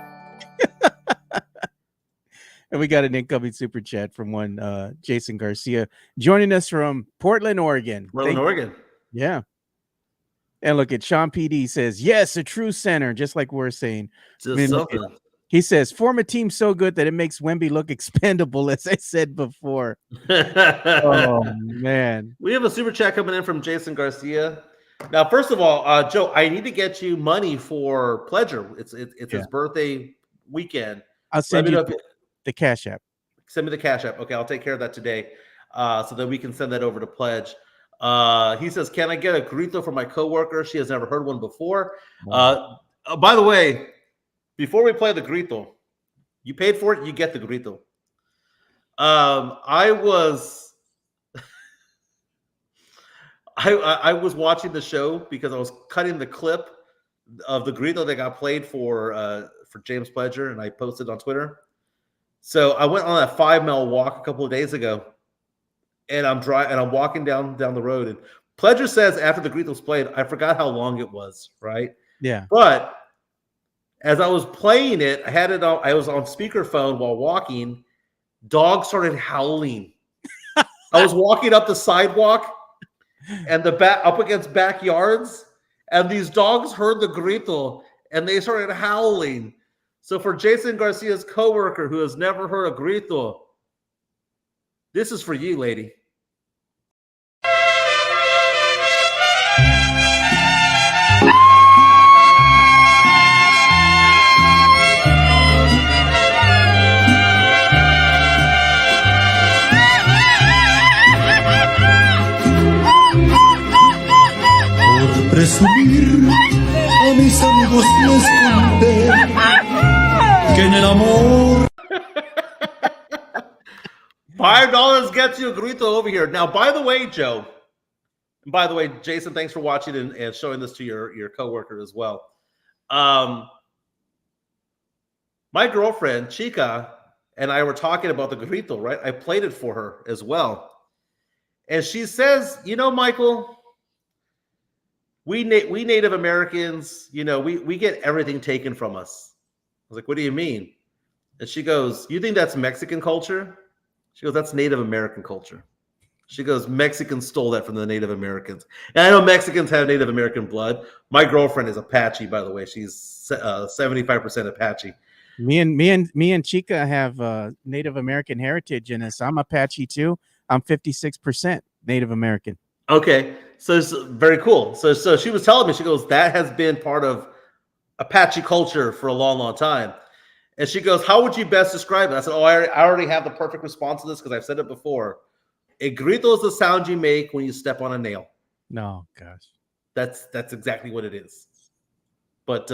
And we got an incoming super chat from one Jason Garcia joining us from Portland, Oregon. Oregon. Yeah. And look at Sean PD says, yes, a true center, just like we're saying. He says, form a team so good that it makes Wemby look expendable, as I said before. Oh, man. We have a super chat coming in from Jason Garcia. Now, first of all, Joe, I need to get you money for Pledger. It's his birthday weekend. I'll send you the Cash App. Send me the Cash App. Okay, I'll take care of that today so that we can send that over to Pledge. He says, can I get a grito for my coworker? She has never heard one before. By the way, before we play the grito, you paid for it, you get the grito. I was watching the show because I was cutting the clip of the grito that got played for James Pledger, and I posted on Twitter. So I went on that 5-mile walk a couple of days ago, and I'm walking down the road, and Pledger says after the grito was played, I forgot how long it was, right? Yeah. But as I was playing it, I was on speakerphone while walking. Dogs started howling. I was walking up the sidewalk and up against backyards, and these dogs heard the grito and they started howling. So for Jason Garcia's coworker who has never heard a grito, this is for you, lady. Presumir a mis amigos les conté que en el amor $5 gets you a grito over here. Now, by the way, Joe, and by the way, Jason, thanks for watching and showing this to your coworker as well. My girlfriend, Chica, and I were talking about the grito, right? I played it for her as well. And she says, you know, Michael, we Native Americans, you know, we get everything taken from us. I was like, what do you mean? And she goes, you think that's Mexican culture? She goes, that's Native American culture. She goes, Mexicans stole that from the Native Americans. And I know Mexicans have Native American blood. My girlfriend is Apache, by the way. She's 75% Apache. Me and Chica have Native American heritage in us. I'm Apache too. I'm 56% Native American. Okay. So it's very cool. So she was telling me, she goes, that has been part of Apache culture for a long, long time. And she goes, how would you best describe it? I said, I already have the perfect response to this because I've said it before. A grito is the sound you make when you step on a nail. No, gosh. That's exactly what it is. But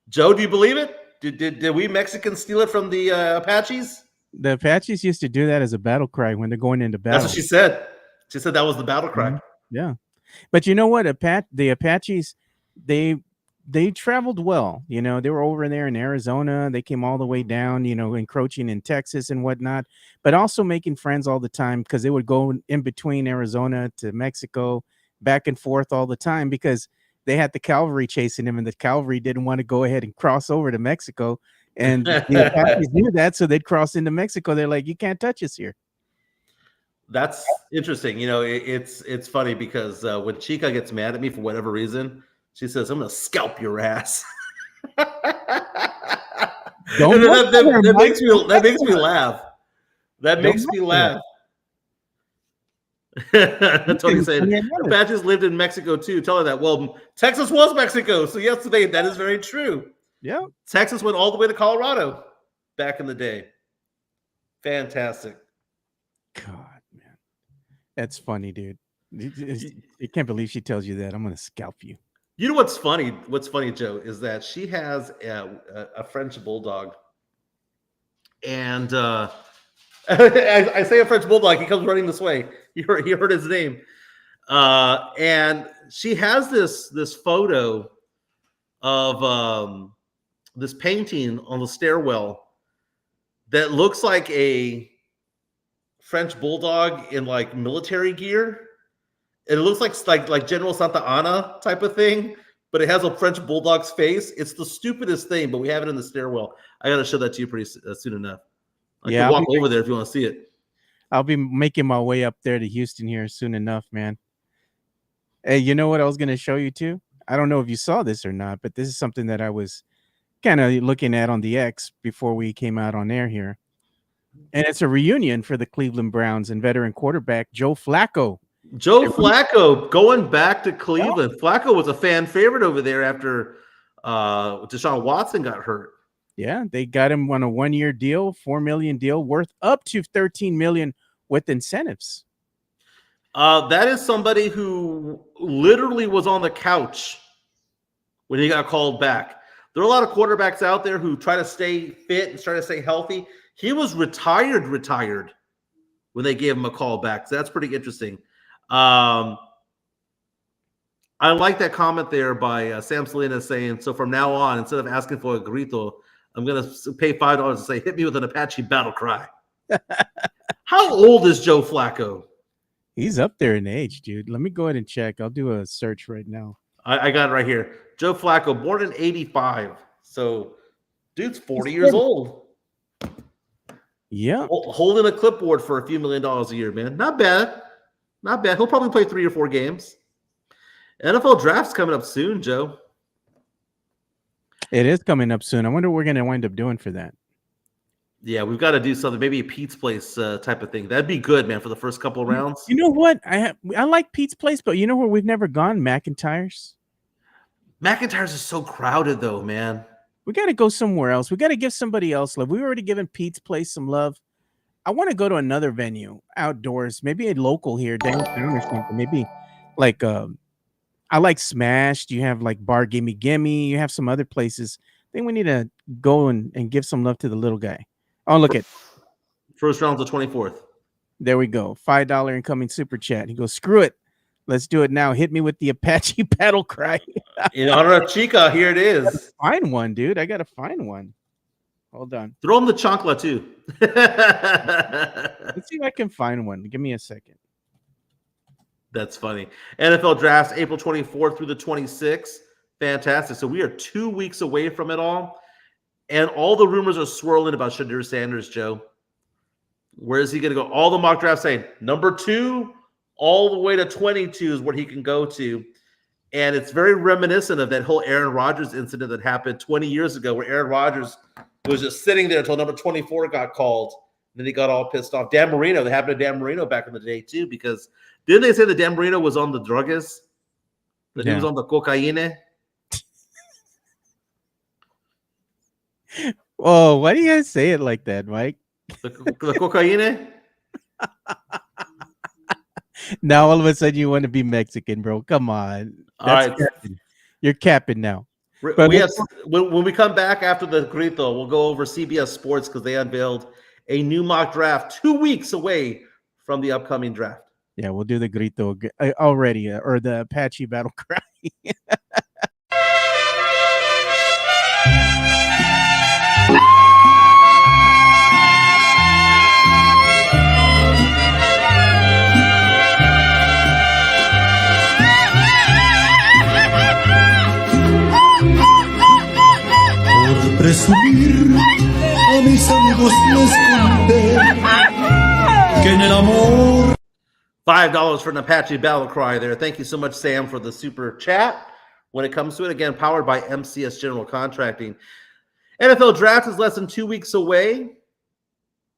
Joe, do you believe it? Did we Mexicans steal it from the Apaches? The Apaches used to do that as a battle cry when they're going into battle. That's what she said. She said that was the battle cry. Mm-hmm. Yeah. But you know what? The Apaches, they traveled well. You know, they were over there in Arizona. They came all the way down, you know, encroaching in Texas and whatnot, but also making friends all the time because they would go in between Arizona to Mexico, back and forth all the time because they had the cavalry chasing them, and the cavalry didn't want to go ahead and cross over to Mexico. And the Apaches knew that, so they'd cross into Mexico. They're like, you can't touch us here. That's interesting. You know, it's funny because when Chica gets mad at me for whatever reason, she says, I'm going to scalp your ass. That makes me laugh. That makes me laugh. Tony said, Apaches lived in Mexico too. Tell her that. Well, Texas was Mexico. So yesterday, that is very true. Yeah. Texas went all the way to Colorado back in the day. Fantastic. God, man. That's funny, dude. I can't believe she tells you that. I'm going to scalp you. You know what's funny? What's funny, Joe, is that she has a French bulldog. And I say a French bulldog. He comes running this way. You heard his name. And she has this photo of this painting on the stairwell that looks like a French bulldog in like military gear. And it looks like General Santa Ana type of thing, but it has a French bulldog's face. It's the stupidest thing, but we have it in the stairwell. I got to show that to you pretty soon enough. I can walk over there if you want to see it. I'll be making my way up there to Houston here soon enough, man. Hey, you know what I was going to show you too? I don't know if you saw this or not, but this is something that I was kind of looking at on the X before we came out on air here. And it's a reunion for the Cleveland Browns and veteran quarterback Joe Flacco. Joe Flacco going back to Cleveland. Flacco was a fan favorite over there after Deshaun Watson got hurt. Yeah, they got him on a 1-year deal, $4 million deal worth up to $13 million with incentives. That is somebody who literally was on the couch when he got called back. There are a lot of quarterbacks out there who try to stay fit and try to stay healthy. He was retired when they gave him a call back. So that's pretty interesting. I like that comment there by Sam Salinas saying, so from now on, instead of asking for a grito, I'm going to pay $5 and say, hit me with an Apache battle cry. How old is Joe Flacco? He's up there in age, dude. Let me go ahead and check. I'll do a search right now. I got it right here. Joe Flacco, born in 85. So, dude's 40 years old. Yeah. Holding a clipboard for a few $1 million a year, man. Not bad. Not bad. He'll probably play 3 or 4 games. NFL draft's coming up soon, Joe. It is coming up soon. I wonder what we're going to wind up doing for that. Yeah, we've got to do something. Maybe a Pete's Place type of thing. That'd be good, man, for the first couple of rounds. You know what? I like Pete's Place, but you know where we've never gone? McIntyre's. McIntyre's is so crowded, though, man. We got to go somewhere else. We got to give somebody else love. We've already given Pete's Place some love. I want to go to another venue outdoors, maybe a local here downtown or something. Maybe like I like Smashed. You have like Bar Gimme Gimme. You have some other places. I think we need to go and give some love to the little guy. Oh, look at first round's the 24th. There we go. $5 incoming super chat. He goes, screw it. Let's do it now. Hit me with the Apache battle cry. In honor of Chica, here it is. Find one, dude. I gotta find one. Hold on. Throw him the chancla too. Let's see if I can find one. Give me a second. That's funny. NFL drafts April 24th through the 26th. Fantastic. So we are 2 weeks away from it all. And all the rumors are swirling about Shadur Sanders, Joe. Where is he going to go? All the mock drafts saying number 2 all the way to 22 is what he can go to. And it's very reminiscent of that whole Aaron Rodgers incident that happened 20 years ago where Aaron Rodgers was just sitting there until number 24 got called. And then he got all pissed off. Dan Marino, that happened to Dan Marino back in the day too, because didn't they say that Dan Marino was on the drugs? That he was on the cocaine? Oh, why do you guys say it like that, Mike? The cocaine? Now all of a sudden you want to be Mexican, bro. Come on. All right. Capping. You're capping now. When we come back after the grito, we'll go over CBS Sports because they unveiled a new mock draft 2 weeks away from the upcoming draft. Yeah, we'll do the grito already, or the Apache battle cry. Presumir a mis amigos les conté que en el amor. $5 for an Apache battle cry there. Thank you so much, Sam, for the super chat. When it comes to it, again, powered by MCS General Contracting. NFL draft is less than 2 weeks away.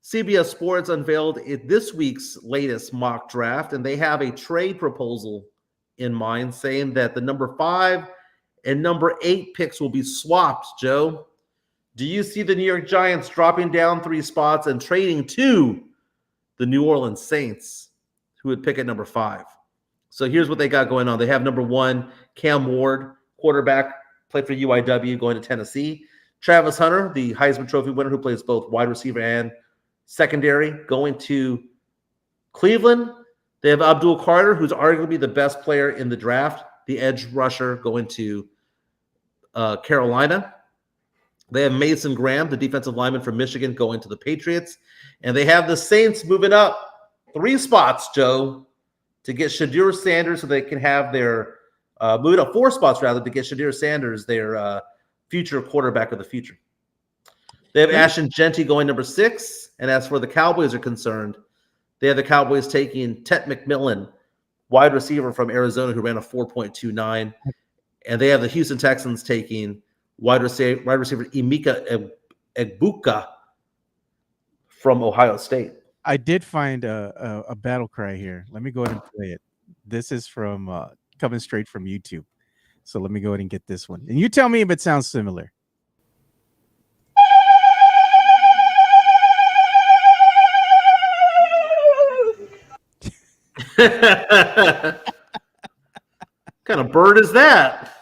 CBS Sports unveiled this week's latest mock draft, and they have a trade proposal in mind, saying that the number 5 and number 8 picks will be swapped. Joe, do you see the New York Giants dropping down 3 spots and trading to the New Orleans Saints, who would pick at number 5? So here's what they got going on. They have number 1, Cam Ward, quarterback, played for UIW, going to Tennessee. Travis Hunter, the Heisman Trophy winner, who plays both wide receiver and secondary, going to Cleveland. They have Abdul Carter, who's arguably the best player in the draft, the edge rusher, going to Carolina. They have Mason Graham, the defensive lineman from Michigan, going to the Patriots. And they have the Saints moving up 3 spots, Joe, to get Shadur Sanders so they can have their moving up 4 spots, rather, to get Shadur Sanders, their future quarterback of the future. They have Ashton Genty going number 6. And as for the Cowboys are concerned, they have the Cowboys taking Tet McMillan, wide receiver from Arizona, who ran a 4.29. And they have the Houston Texans taking wide receiver Emeka Egbuka from Ohio State. I did find a battle cry here. Let me go ahead and play it. This is from coming straight from YouTube. So let me go ahead and get this one. And you tell me if it sounds similar. What kind of bird is that?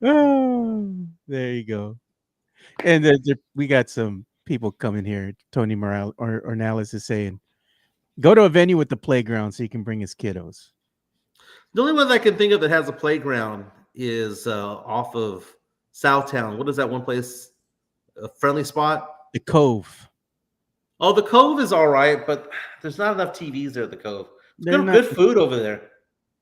Oh, there you go. And we got some people coming here. Tony Ornalis is saying, go to a venue with the playground so you can bring his kiddos. The only one I can think of that has a playground is off of Southtown. What is that one place? A friendly spot? The Cove. Oh, the Cove is all right, but there's not enough TVs there at the Cove. They're Good food over there.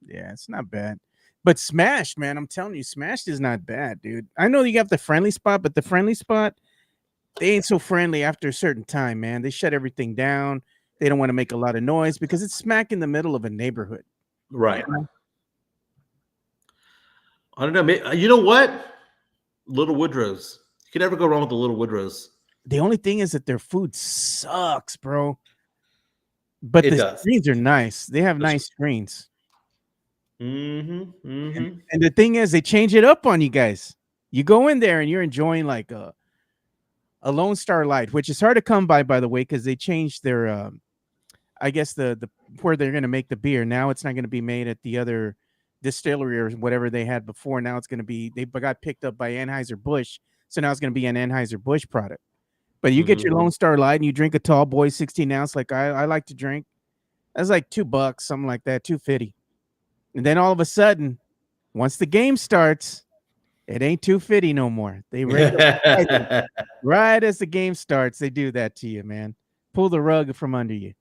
Yeah, it's not bad. But Smashed, man, I'm telling you, Smashed is not bad, dude. I know you got the friendly spot, but the friendly spot, they ain't so friendly after a certain time, man. They shut everything down. They don't want to make a lot of noise because it's smack in the middle of a neighborhood. Right. I don't know. You know what? Little Woodrow's. You can never go wrong with the Little Woodrow's. The only thing is that their food sucks, bro. But It the does. screens are nice. They have nice screens. And And the thing is, they change it up on you guys. You go in there and you're enjoying like a Lone Star Light, which is hard to come by the way, because they changed their, I guess the where they're going to make the beer. Now it's not going to be made at the other distillery or whatever they had before. Now it's going to be, they got picked up by Anheuser-Busch. So now it's going to be an Anheuser-Busch product. But you get your Lone Star Light and you drink a tall boy 16 ounce like I like to drink. That's like $2, something like that, $2.50. And then all of a sudden, once the game starts, it ain't $2.50 no more. They right as the game starts, they do that to you, man. Pull the rug from under you.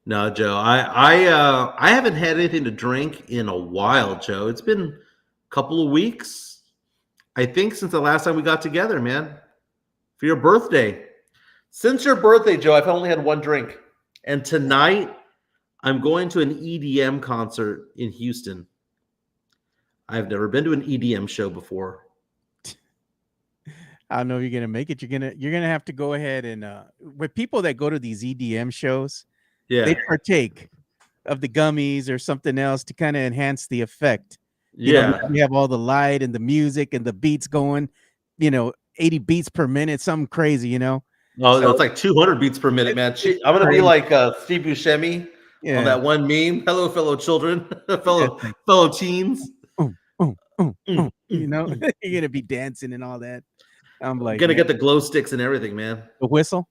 No, Joe, I haven't had anything to drink in a while, Joe. It's been a couple of weeks, I think, since the last time we got together, man, for your birthday. Since your birthday, Joe, I've only had one drink. And tonight, I'm going to an EDM concert in Houston. I've never been to an EDM show before. I don't know if you're gonna make it. You're gonna have to go ahead and with people that go to these EDM shows, they partake of the gummies or something else to kind of enhance the effect. You have all the light and the music and the beats going, 80 beats per minute, something crazy, Oh, so, it's like 200 beats per minute, man. I'm gonna be like Steve Buscemi on that one meme. Hello, fellow children, fellow teens. You're gonna be dancing and all that. I'm like, gonna get the glow sticks and everything, man. The whistle,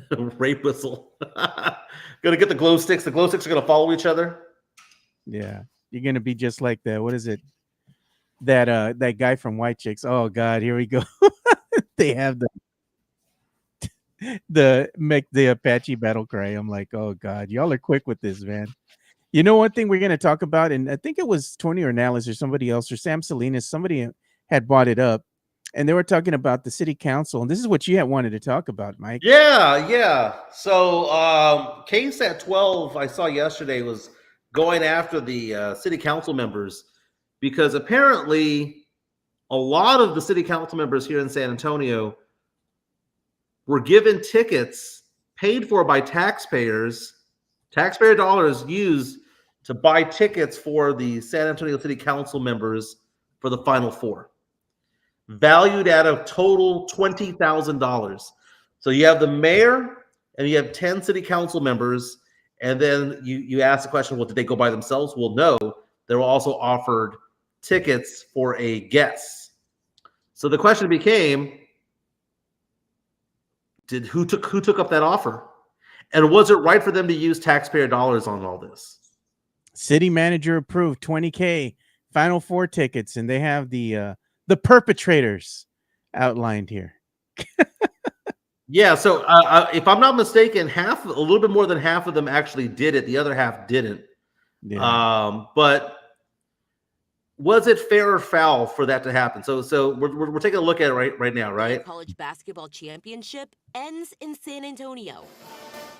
rape whistle. Gonna get the glow sticks. The glow sticks are gonna follow each other. Yeah, you're gonna be just like that. What is it? That guy from White Chicks. Oh God, here we go. They have the Apache battle cry. I'm like, oh God, y'all are quick with this, man. You know, one thing we're gonna talk about, and I think it was Tony Ornalis or somebody else or Sam Salinas. Somebody had brought it up. And they were talking about the city council, and this is what you had wanted to talk about, Mike. Yeah. So, Case at 12, I saw yesterday, was going after the city council members because apparently a lot of the city council members here in San Antonio were given tickets paid for by taxpayers, taxpayer dollars used to buy tickets for the San Antonio City Council members for the Final Four, valued at a total $20,000. So you have the mayor and you have 10 city council members, and then you ask the question, well, did they go by themselves? Well, no, they were also offered tickets for a guest. So the question became, who took up that offer? And was it right for them to use taxpayer dollars on all this? City manager approved $20K Final Four tickets, and they have the perpetrators outlined here. Yeah, so if I'm not mistaken, a little bit more than half of them actually did it. The other half didn't. Yeah. But was it fair or foul for that to happen? So we're taking a look at it right now, right? College basketball championship ends in San Antonio.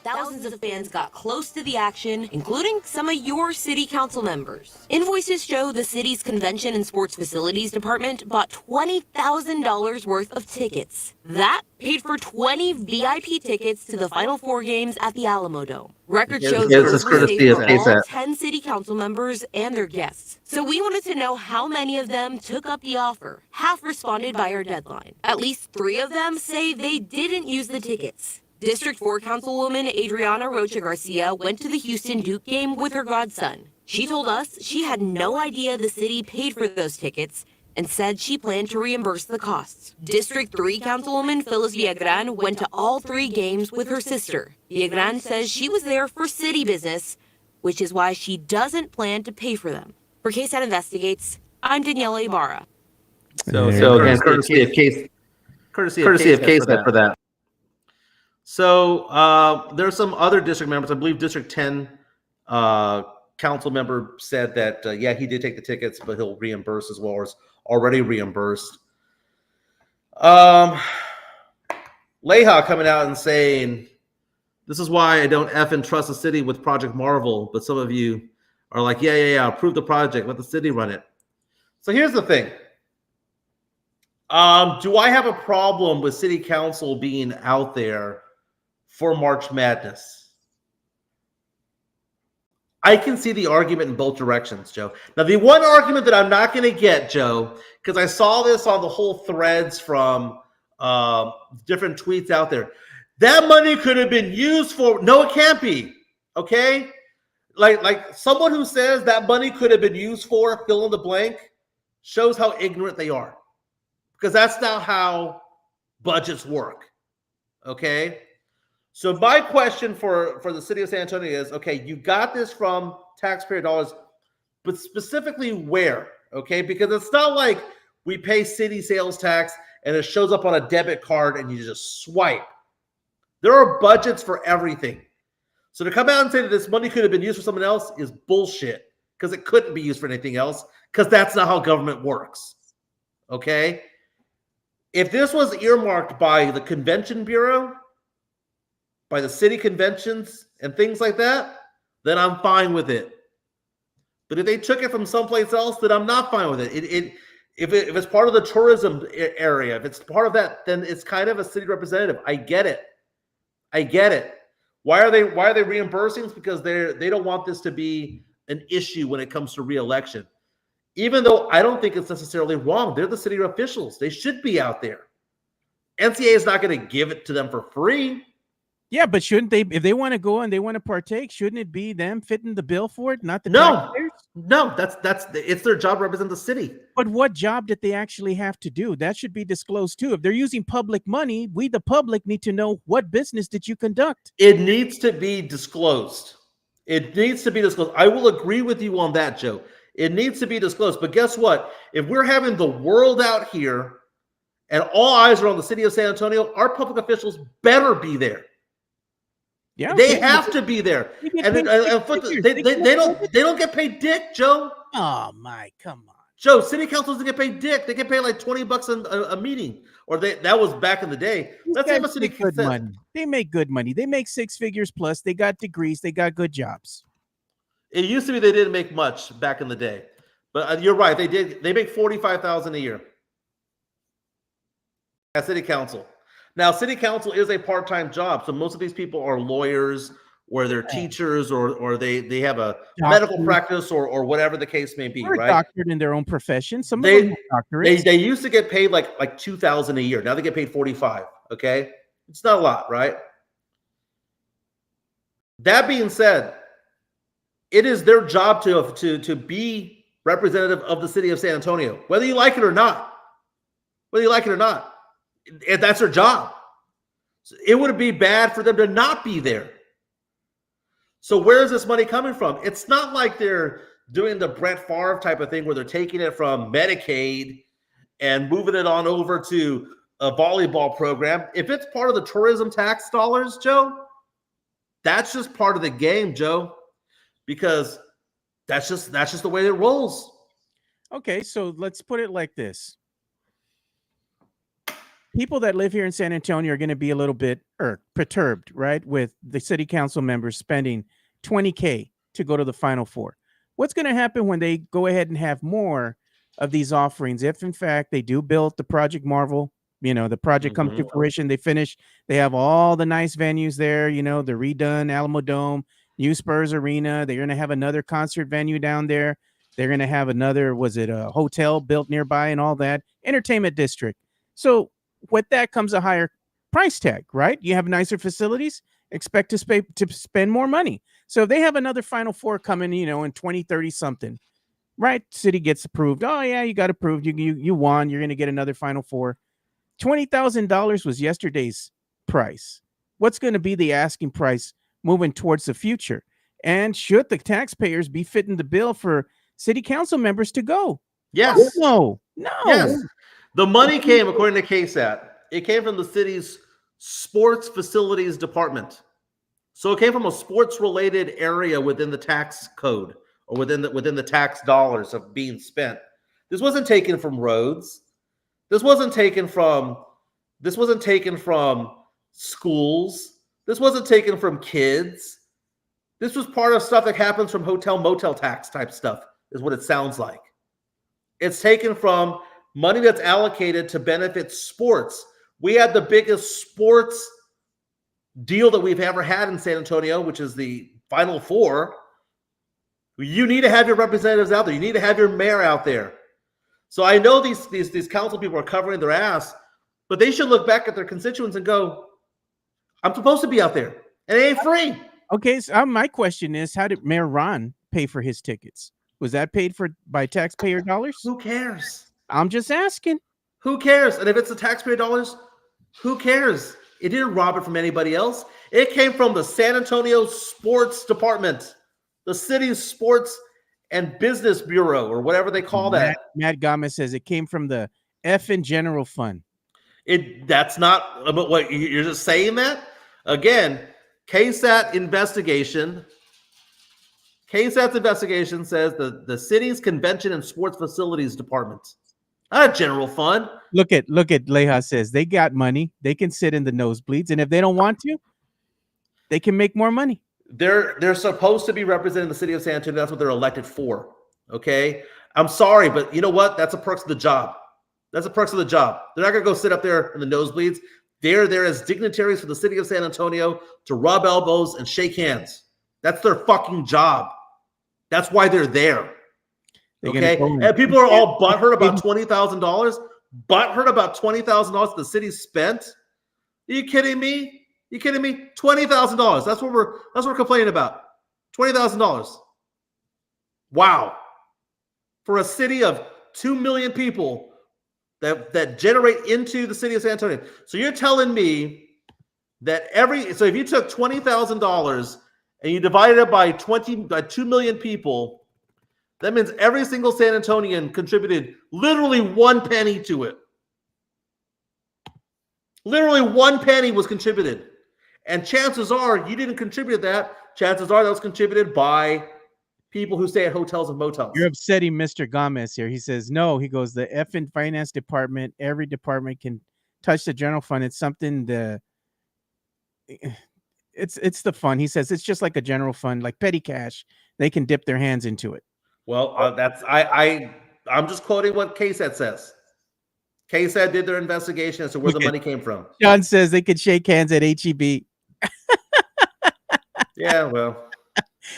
Thousands of fans got close to the action, including some of your city council members. Invoices show the city's convention and sports facilities department bought $20,000 worth of tickets. That paid for 20 VIP tickets to the Final Four games at the Alamo Dome. Record shows this is were courtesy saved of for KSAT. all 10 city council members and their guests. So we wanted to know how many of them took up the offer. Half responded by our deadline. At least 3 of them say they didn't use the tickets. District 4 Councilwoman Adriana Rocha Garcia went to the Houston Duke game with her godson. She told us she had no idea the city paid for those tickets and said she planned to reimburse the costs. District 3 Councilwoman Phyllis Villagran went to all 3 games with her sister. Villagran says she was there for city business, which is why she doesn't plan to pay for them. For KSAT Investigates, I'm Danielle Ibarra. So again, courtesy of KSAT for that. So there are some other district members. I believe District 10 council member said that, yeah, he did take the tickets, but he'll reimburse as well as already reimbursed. Leha coming out and saying, this is why I don't effing trust the city with Project Marvel, but some of you are like, yeah, approve the project, let the city run it. So here's the thing. Do I have a problem with city council being out there for March Madness? I can see the argument in both directions, Joe. Now, the one argument that I'm not going to get, Joe, because I saw this on the whole threads from different tweets out there. That money could have been used for... No, it can't be. Okay? Like someone who says that money could have been used for fill in the blank shows how ignorant they are. Because that's not how budgets work. Okay? So my question for the city of San Antonio is, okay, you got this from taxpayer dollars, but specifically where? Okay, because it's not like we pay city sales tax and it shows up on a debit card and you just swipe. There are budgets for everything. So to come out and say that this money could have been used for someone else is bullshit, because it couldn't be used for anything else, because that's not how government works. Okay? If this was earmarked by the Convention Bureau, by the city conventions and things like that, then I'm fine with it. But if they took it from someplace else, then I'm not fine with it. If it's part of the tourism area, if it's part of that, then it's kind of a city representative. I get it. Why are they reimbursing? It's because they don't want this to be an issue when it comes to re-election. Even though I don't think it's necessarily wrong. They're the city officials. They should be out there. NCAA is not going to give it to them for free. Yeah, but shouldn't they, if they want to go and they want to partake, shouldn't it be them fitting the bill for it, not the taxpayers? No, that's it's their job to represent the city. But what job did they actually have to do? That should be disclosed too. If they're using public money, we the public need to know, what business did you conduct? It needs to be disclosed. I will agree with you on that, Joe. It needs to be disclosed. But guess what? If we're having the world out here and all eyes are on the city of San Antonio, our public officials better be there. Yeah, they have to be there, and they don't get paid dick, Joe. Oh my, come on, Joe. City council doesn't get paid dick. They get paid like $20 a meeting, or that was back in the day. Let's say city good money. They make good money. They make 6 figures plus. They got degrees. They got good jobs. It used to be they didn't make much back in the day, but you're right. They did. They make $45,000 a year at city council. Now, city council is a part-time job, so most of these people are lawyers or they're teachers or they have a medical Doctors practice or whatever the case may be, are right? doctored in their own profession. Some of them They are doctorates. they used to get paid like 2,000 a year. Now they get paid 45. Okay, it's not a lot, right? That being said, it is their job to be representative of the city of San Antonio, whether you like it or not. Whether you like it or not, that's their job. It would be bad for them to not be there. So where is this money coming from? It's not like they're doing the Brett Favre type of thing where they're taking it from Medicaid and moving it on over to a volleyball program. If it's part of the tourism tax dollars, Joe, that's just part of the game, Joe, because that's just the way it rolls. Okay, so let's put it like this. People that live here in San Antonio are going to be a little bit perturbed, right? With the city council members spending $20K to go to the Final Four. What's going to happen when they go ahead and have more of these offerings? If in fact they do build the Project Marvel, the project comes to fruition, they finish, they have all the nice venues there, the redone Alamo Dome, new Spurs Arena. They're going to have another concert venue down there. They're going to have another, a hotel built nearby and all that, entertainment district. So with that comes a higher price tag, right? You have nicer facilities, expect to spend more money. So if they have another Final Four coming, in 2030 something, right? City gets approved. Oh yeah, you got approved. You won. You're going to get another Final Four. $20,000 was yesterday's price. What's going to be the asking price moving towards the future? And should the taxpayers be fitting the bill for city council members to go? Yes. No. Yes. The money came, according to KSAT, it came from the city's sports facilities department. So it came from a sports-related area within the tax code or within the tax dollars of being spent. This wasn't taken from roads. This wasn't taken from schools. This wasn't taken from kids. This was part of stuff that happens from hotel motel tax type stuff, is what it sounds like. It's taken from money that's allocated to benefit sports. We had the biggest sports deal that we've ever had in San Antonio, which is the Final Four. You need to have your representatives out there. You need to have your mayor out there. So I know these council people are covering their ass, but they should look back at their constituents and go, I'm supposed to be out there, and it ain't free. Okay, so my question is, how did Mayor Ron pay for his tickets? Was that paid for by taxpayer dollars? Who cares? I'm just asking. Who cares? And if it's the taxpayer dollars, who cares? It didn't rob it from anybody else. It came from the San Antonio Sports Department, the city's sports and business bureau, or whatever they call that. Matt Gomez says it came from the effing general fund. That's not what you're just saying that? Again, KSAT's investigation says the city's convention and sports facilities department. Not a general fund. Look at Leha says they got money. They can sit in the nosebleeds, and if they don't want to, they can make more money. They're supposed to be representing the city of San Antonio. That's what they're elected for. Okay, I'm sorry, but you know what? That's a perks of the job. That's a perks of the job. They're not gonna go sit up there in the nosebleeds. They're there as dignitaries for the city of San Antonio to rub elbows and shake hands. That's their fucking job. That's why they're there. Okay, and people are all butthurt about $20,000. Butthurt about $20,000 the city spent. Are you kidding me? You kidding me? $20,000. That's what we're complaining about. $20,000. Wow. For a city of 2 million people that generate into the city of San Antonio. So you're telling me that so if you took $20,000 and you divided it by 2 million people, that means every single San Antonian contributed literally 1 penny to it. Literally 1 penny was contributed. And chances are you didn't contribute that. Chances are that was contributed by people who stay at hotels and motels. You're upsetting Mr. Gomez here. He says, no, he goes, the effing finance department, every department can touch the general fund. It's something it's the fun. He says it's just like a general fund, like petty cash. They can dip their hands into it. Well, I'm just quoting what KSAT says. KSAT did their investigation as to where the money came from. John says they could shake hands at HEB. Yeah, well,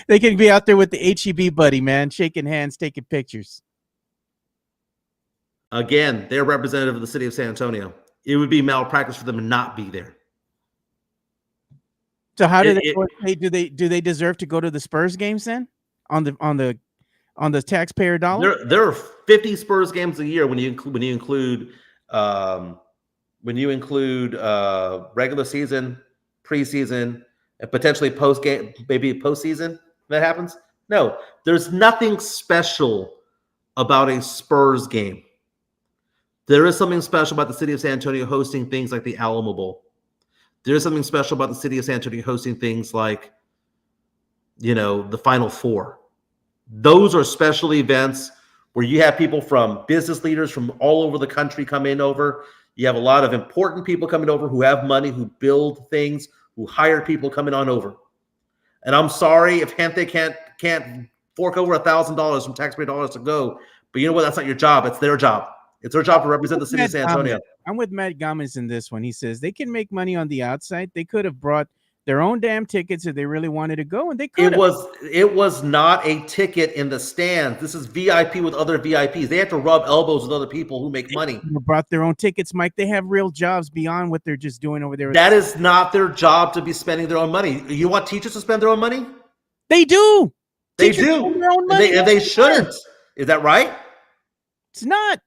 They can be out there with the HEB buddy, man, shaking hands, taking pictures. again, they're representative of the city of San Antonio. It would be malpractice for them to not be there. So how do do they deserve to go to the Spurs games then? On the taxpayer dollar? There are 50 Spurs games a year when you include regular season, preseason, and potentially post game, maybe postseason. That happens. No, there's nothing special about a Spurs game. There is something special about the city of San Antonio hosting things like the Alamo Bowl. There is something special about the city of San Antonio hosting things like, the Final Four. Those are special events where you have people from business leaders from all over the country come in over. You have a lot of important people coming over who have money, who build things, who hire people coming on over. And I'm sorry if Gente can't fork over $1,000 from taxpayer dollars to go, but you know what? That's not your job. It's their job. It's their job to represent the city of San Antonio. I'm with Matt Gomez in this one. He says they can make money on the outside. They could have brought their own damn tickets if they really wanted to go, and they could. It was not a ticket in the stands. This is VIP with other VIPs. They have to rub elbows with other people who make money. They brought their own tickets, Mike. They have real jobs beyond what they're just doing over there. That is not their job to be spending their own money. You want teachers to spend their own money? They do. They Teachers do. spend their own money. And they shouldn't. Is that right? It's not.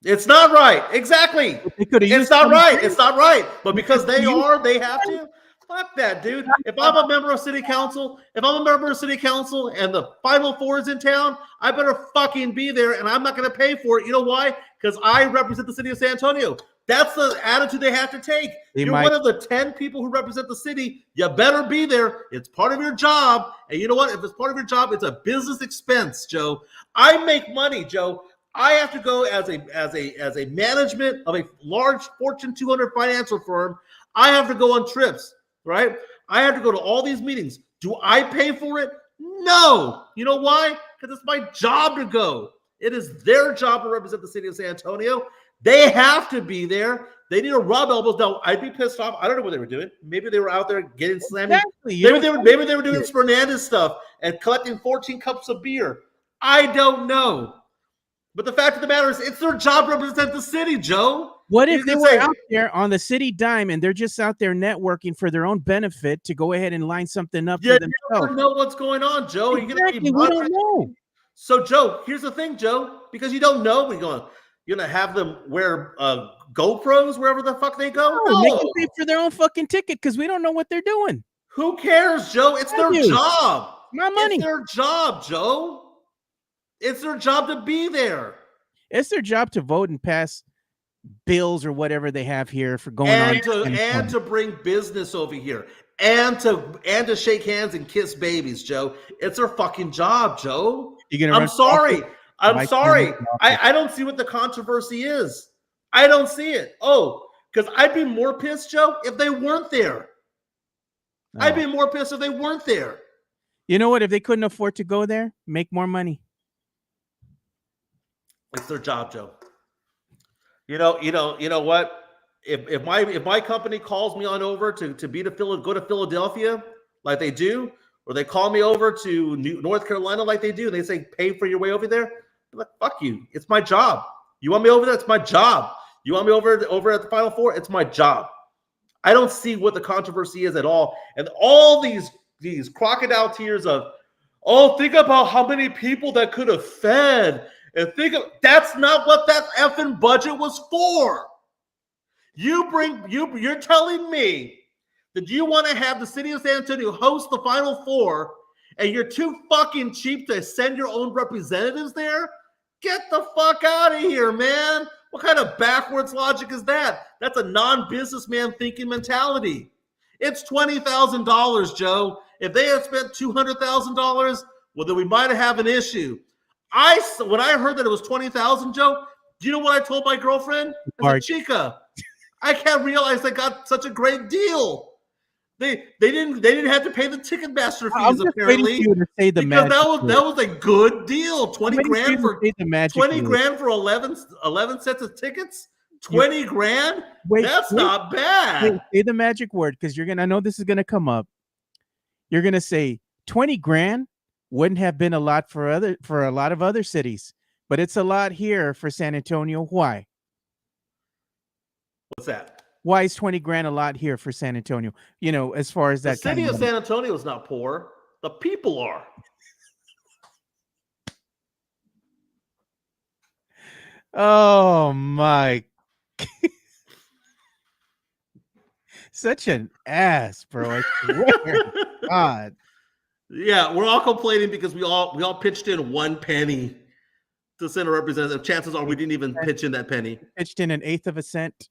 It's not right. Exactly. It's not right. It's not right. But because they have to. Fuck that, dude. If I'm a member of city council, and the Final Four is in town, I better fucking be there, and I'm not going to pay for it. You know why? Because I represent the city of San Antonio. That's the attitude they have to take. You're one of the 10 people who represent the city. You better be there. It's part of your job. And you know what? If it's part of your job, it's a business expense, Joe. I make money, Joe. I have to go as a management of a large Fortune 200 financial firm. I have to go on trips, right? I have to go to all these meetings. Do I pay for it? No. You know why? Because it's my job to go. It is their job to represent the city of San Antonio. They have to be there. They need to rub elbows. Now, I'd be pissed off. I don't know what they were doing. Maybe they were out there getting slammed. Exactly. Maybe they were doing Fernandez stuff and collecting 14 cups of beer. I don't know. But the fact of the matter is, it's their job to represent the city, Joe. What if they were out there on the city dime and they're just out there networking for their own benefit to go ahead and line something up for themselves? You never know what's going on, Joe. Exactly. We don't know. So, Joe, here's the thing, Joe. Because you don't know, you're gonna have them wear GoPros wherever the fuck they go. No. They can pay for their own fucking ticket because we don't know what they're doing. Who cares, Joe? It's their job. My money. It's their job, Joe. It's their job to be there. It's their job to vote and pass bills or whatever they have here for going on. And to bring business over here. And to shake hands and kiss babies, Joe. It's their fucking job, Joe. I'm sorry. I don't see what the controversy is. I don't see it. Oh, because I'd be more pissed, Joe, if they weren't there. No. I'd be more pissed if they weren't there. You know what? If they couldn't afford to go there, make more money. It's their job, Joe. You know what? If my company calls me on over to go to Philadelphia like they do, or they call me over to North Carolina like they do, and they say pay for your way over there, I'm like, fuck you. It's my job. You want me over there? It's my job. You want me over at the Final Four? It's my job. I don't see what the controversy is at all. And all these crocodile tears of, think about how many people that could have fed. And that's not what that effing budget was for. You're telling me that you want to have the city of San Antonio host the Final Four, and you're too fucking cheap to send your own representatives there? Get the fuck out of here, man. What kind of backwards logic is that? That's a non-businessman thinking mentality. It's $20,000, Joe. If they had spent $200,000, well, then we might have an issue. When I heard that it was $20,000, Joe, do you know what I told my girlfriend? I said, Chica, I can't realize they got such a great deal. They didn't have to pay the Ticketmaster fees apparently. Because that was a good deal. $20 grand for 11 sets of tickets. 20 grand? Wait, That's wait, not bad. wait, say the magic word because you're gonna. I know this is gonna come up. You're gonna say 20 grand wouldn't have been a lot for a lot of other cities, but it's a lot here for San Antonio. Why? What's that? Why is 20 grand a lot here for San Antonio? You know, as far as The that city kind of of money. San Antonio is not poor. The people are. Oh my, such an ass, bro. I swear to God. Yeah, we're all complaining because we all pitched in 1 penny to send a representative. Chances are we didn't even pitch in that penny. Pitched in an eighth of a cent.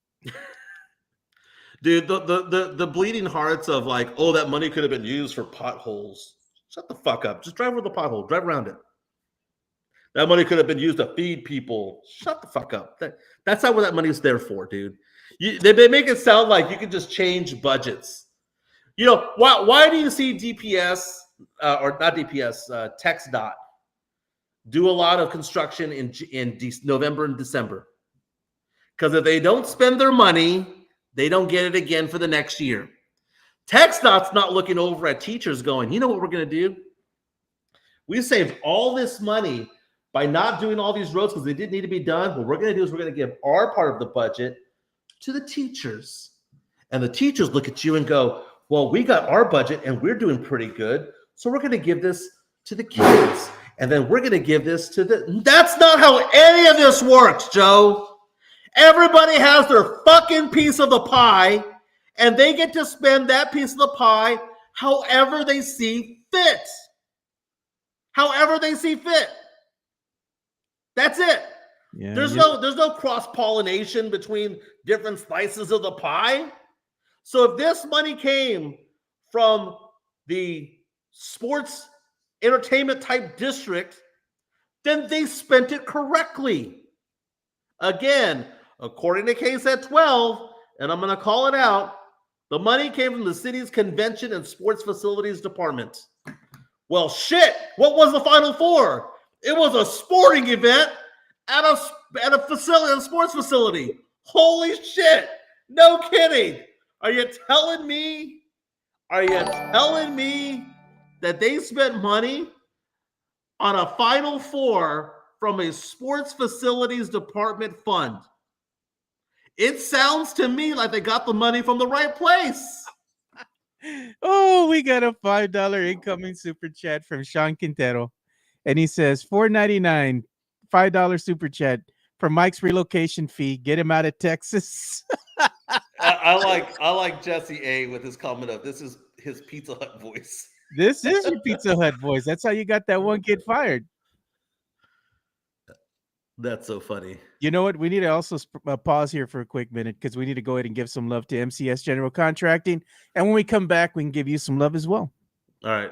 Dude, the bleeding hearts of like, oh, that money could have been used for potholes. Shut the fuck up. Just drive over the pothole. Drive around it. That money could have been used to feed people. Shut the fuck up. That's not what that money is there for, dude. They make it sound like you can just change budgets. You know, why do you see DPS, or not DPS, TxDOT do a lot of construction in November and December? Because if they don't spend their money, they don't get it again for the next year. TxDOT's not looking over at teachers going, you know what we're going to do? We saved all this money by not doing all these roads because they didn't need to be done. What we're going to do is we're going to give our part of the budget to the teachers. And the teachers look at you and go, well, we got our budget and we're doing pretty good. So we're going to give this to the kids. And then we're going to give this to the... That's not how any of this works, Joe. Everybody has their fucking piece of the pie, and they get to spend that piece of the pie however they see fit. However they see fit. That's it. Yeah, There's no cross-pollination between different slices of the pie. So if this money came from the sports entertainment type district, then they spent it correctly. Again, according to case at 12, and I'm going to call it out, the money came from the city's convention and sports facilities department. Well, shit, what was the Final Four? It was a sporting event at a facility, a sports facility. Holy shit. No kidding. Are you telling me that they spent money on a Final Four from a sports facilities department fund? It sounds to me like they got the money from the right place. Oh, we got a $5 incoming super chat from Sean Quintero. And he says $4.99, $5 super chat for Mike's relocation fee. Get him out of Texas. I like Jesse A with his comment of this is his Pizza Hut voice. This is your Pizza Hut voice. That's how you got that one kid fired. That's so funny. You know what? We need to also pause here for a quick minute because we need to go ahead and give some love to MCS General Contracting. And when we come back, we can give you some love as well. All right.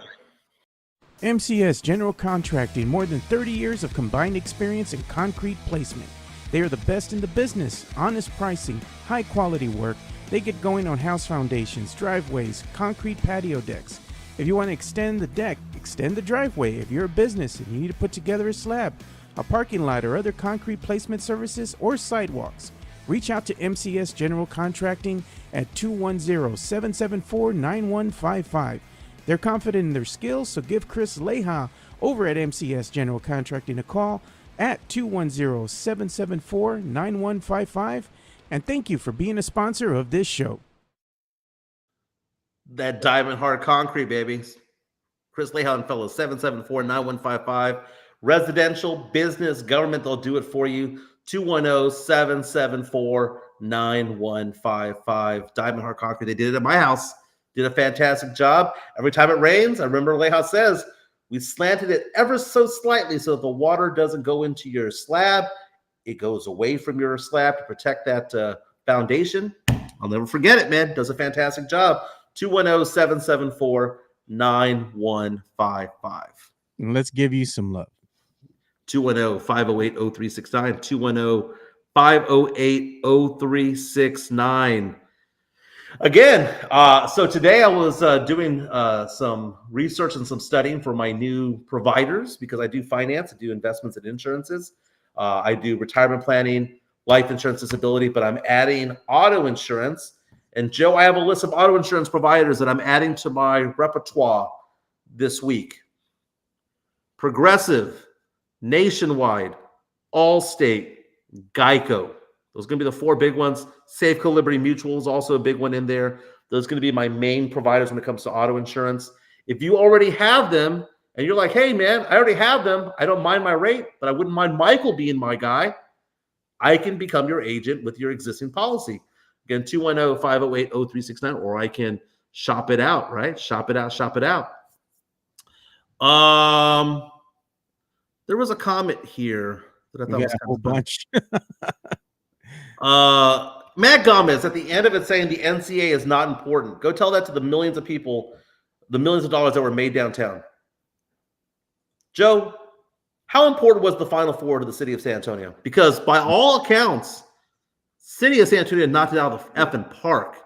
MCS General Contracting, more than 30 years of combined experience in concrete placement. They are the best in the business, honest pricing, high quality work. They get going on house foundations, driveways, concrete patio decks. If you want to extend the deck, extend the driveway. If you're a business and you need to put together a slab, a parking lot, or other concrete placement services or sidewalks, reach out to MCS General Contracting at 210-774-9155. They're confident in their skills, so give Chris Leha over at MCS General Contracting a call at 210-774-9155. And thank you for being a sponsor of this show. That diamond hard concrete, baby. Chris Leha and fellows, 774-9155. Residential, business, government, they'll do it for you. 210-774-9155. Diamond hard concrete. They did it at my house. Did a fantastic job. Every time it rains, I remember Leha says, we slanted it ever so slightly so that the water doesn't go into your slab. It goes away from your slab to protect that foundation. I'll never forget it, man. Does a fantastic job. 210-774-9155. And let's give you some love. 210-508-0369. 210-508-0369. Again, so today I was doing some research and some studying for my new providers because I do finance, I do investments and insurances. I do retirement planning life insurance, disability, but I'm adding auto insurance. And Joe, I have a list of auto insurance providers that I'm adding to my repertoire this week. Progressive, Nationwide, Allstate, Geico. Those are going to be the 4 big ones. Safeco Liberty Mutual is also a big one in there. Those are going to be my main providers when it comes to auto insurance. If you already have them and you're like, hey, man, I already have them. I don't mind my rate, but I wouldn't mind Michael being my guy. I can become your agent with your existing policy. Again, 210-508-0369, or I can shop it out, right? Shop it out. There was a comment here that I thought was a kind whole of fun. bunch. Matt Gomez at the end of it saying the NCAA is not important. Go tell that to the millions of people, the millions of dollars that were made downtown. Joe, how important was the Final Four to the city of San Antonio? Because by all accounts, city of San Antonio knocked it out of the effing park.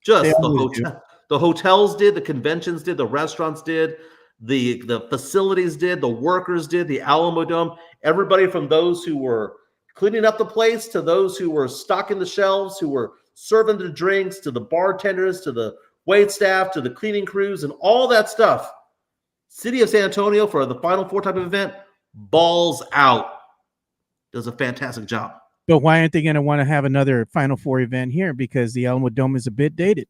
Just the hotels did, the conventions did, the restaurants did, the facilities did, the workers did, the Alamo Dome. Everybody from those who were cleaning up the place to those who were stocking the shelves, who were serving the drinks, to the bartenders, to the wait staff, to the cleaning crews, and all that stuff. City of San Antonio for the Final Four type of event, balls out. Does a fantastic job. But why aren't they going to want to have another Final Four event here? Because the Alamo Dome is a bit dated.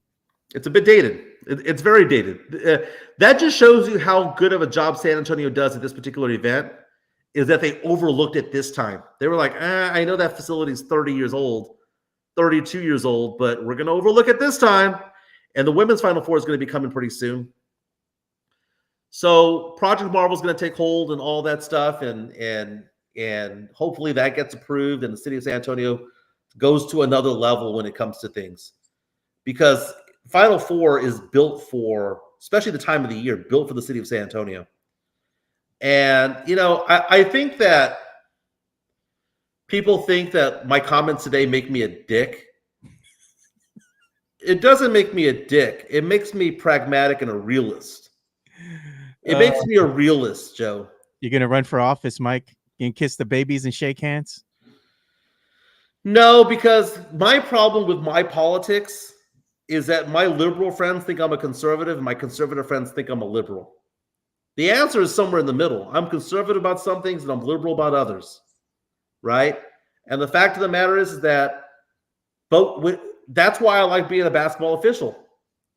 It's a bit dated. It's very dated. That just shows you how good of a job San Antonio does at this particular event, is that they overlooked it this time. They were like, I know that facility is 30 years old, 32 years old, but we're going to overlook it this time. And the women's Final Four is going to be coming pretty soon. So Project Marvel is going to take hold and all that stuff. And hopefully that gets approved and the city of San Antonio goes to another level when it comes to things. Because Final Four is built for, especially the time of the year, built for the city of San Antonio. And, I think that people think that my comments today make me a dick. It doesn't make me a dick. It makes me pragmatic and a realist. It makes me a realist, Joe. You're going to run for office, Mike? You can kiss the babies and shake hands? No, because my problem with my politics is that my liberal friends think I'm a conservative and my conservative friends think I'm a liberal. The answer is somewhere in the middle. I'm conservative about some things and I'm liberal about others, right? And the fact of the matter is that that's why I like being a basketball official.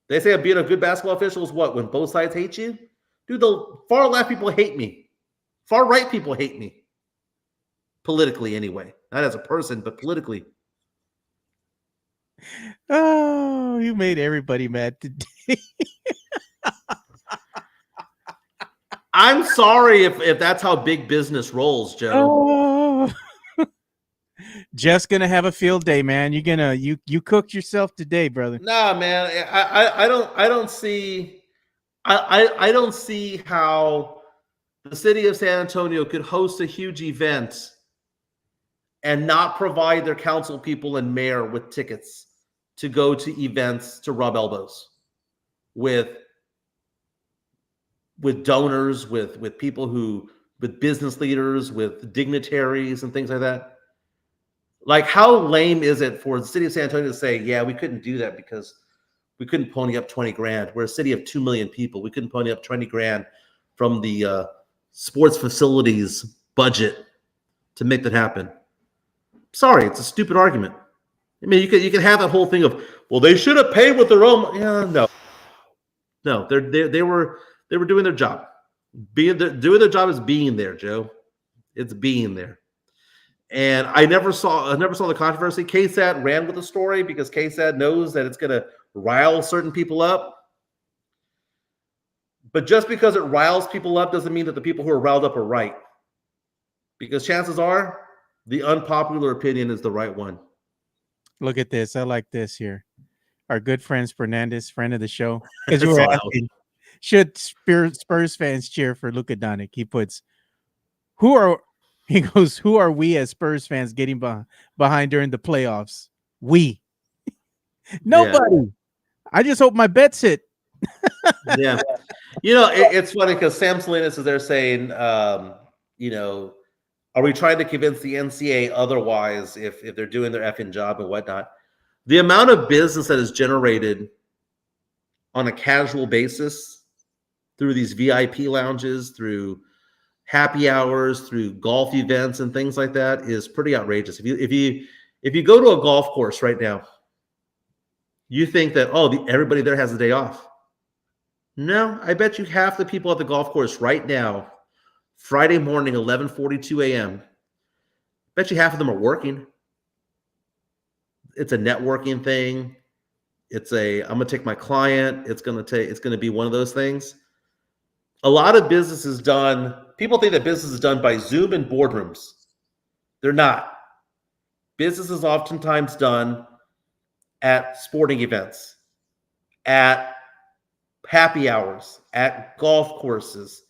They say being a good basketball official is what? When both sides hate you? Dude, the far left people hate me. Far right people hate me. Politically, anyway. Not as a person, but politically. Oh, you made everybody mad today. I'm sorry if that's how big business rolls, Joe. Oh. Jeff's gonna have a field day, man. You cooked yourself today, brother. Nah, man. I don't see how the city of San Antonio could host a huge event and not provide their council people and mayor with tickets to go to events to rub elbows with donors, with people with business leaders, with dignitaries and things like that. Like, how lame is it for the city of San Antonio to say, yeah, we couldn't do that because we couldn't pony up 20 grand. We're a city of 2 million people. We couldn't pony up 20 grand from the sports facilities budget to make that happen. Sorry, it's a stupid argument. I mean, you can have that whole thing of, well, they should have paid with their own. Yeah, no, they were doing their job. Doing their job is being there, Joe. It's being there. And I never saw the controversy. KSAT ran with the story because KSAT knows that it's going to rile certain people up. But just because it riles people up doesn't mean that the people who are riled up are right. Because chances are the unpopular opinion is the right one. Look at this. I like this here. Our good friend Fernandez, friend of the show. Because you were asking, should Spurs fans cheer for Luka Doncic? He puts, who are we as Spurs fans getting behind during the playoffs? We. Nobody. Yeah. I just hope my bets hit. Yeah. It's funny because Sam Salinas is there saying, Are we trying to convince the NCAA otherwise if they're doing their effing job and whatnot? The amount of business that is generated on a casual basis through these VIP lounges, through happy hours, through golf events and things like that is pretty outrageous. If you go to a golf course right now, you think that everybody there has a day off. No, I bet you half the people at the golf course right now, Friday morning, 11:42 a.m. Bet you half of them are working. It's a networking thing. I'm gonna take my client. It's gonna be one of those things. A lot of business is done. People think that business is done by Zoom and boardrooms. They're not. Business is oftentimes done at sporting events, at happy hours, at golf courses,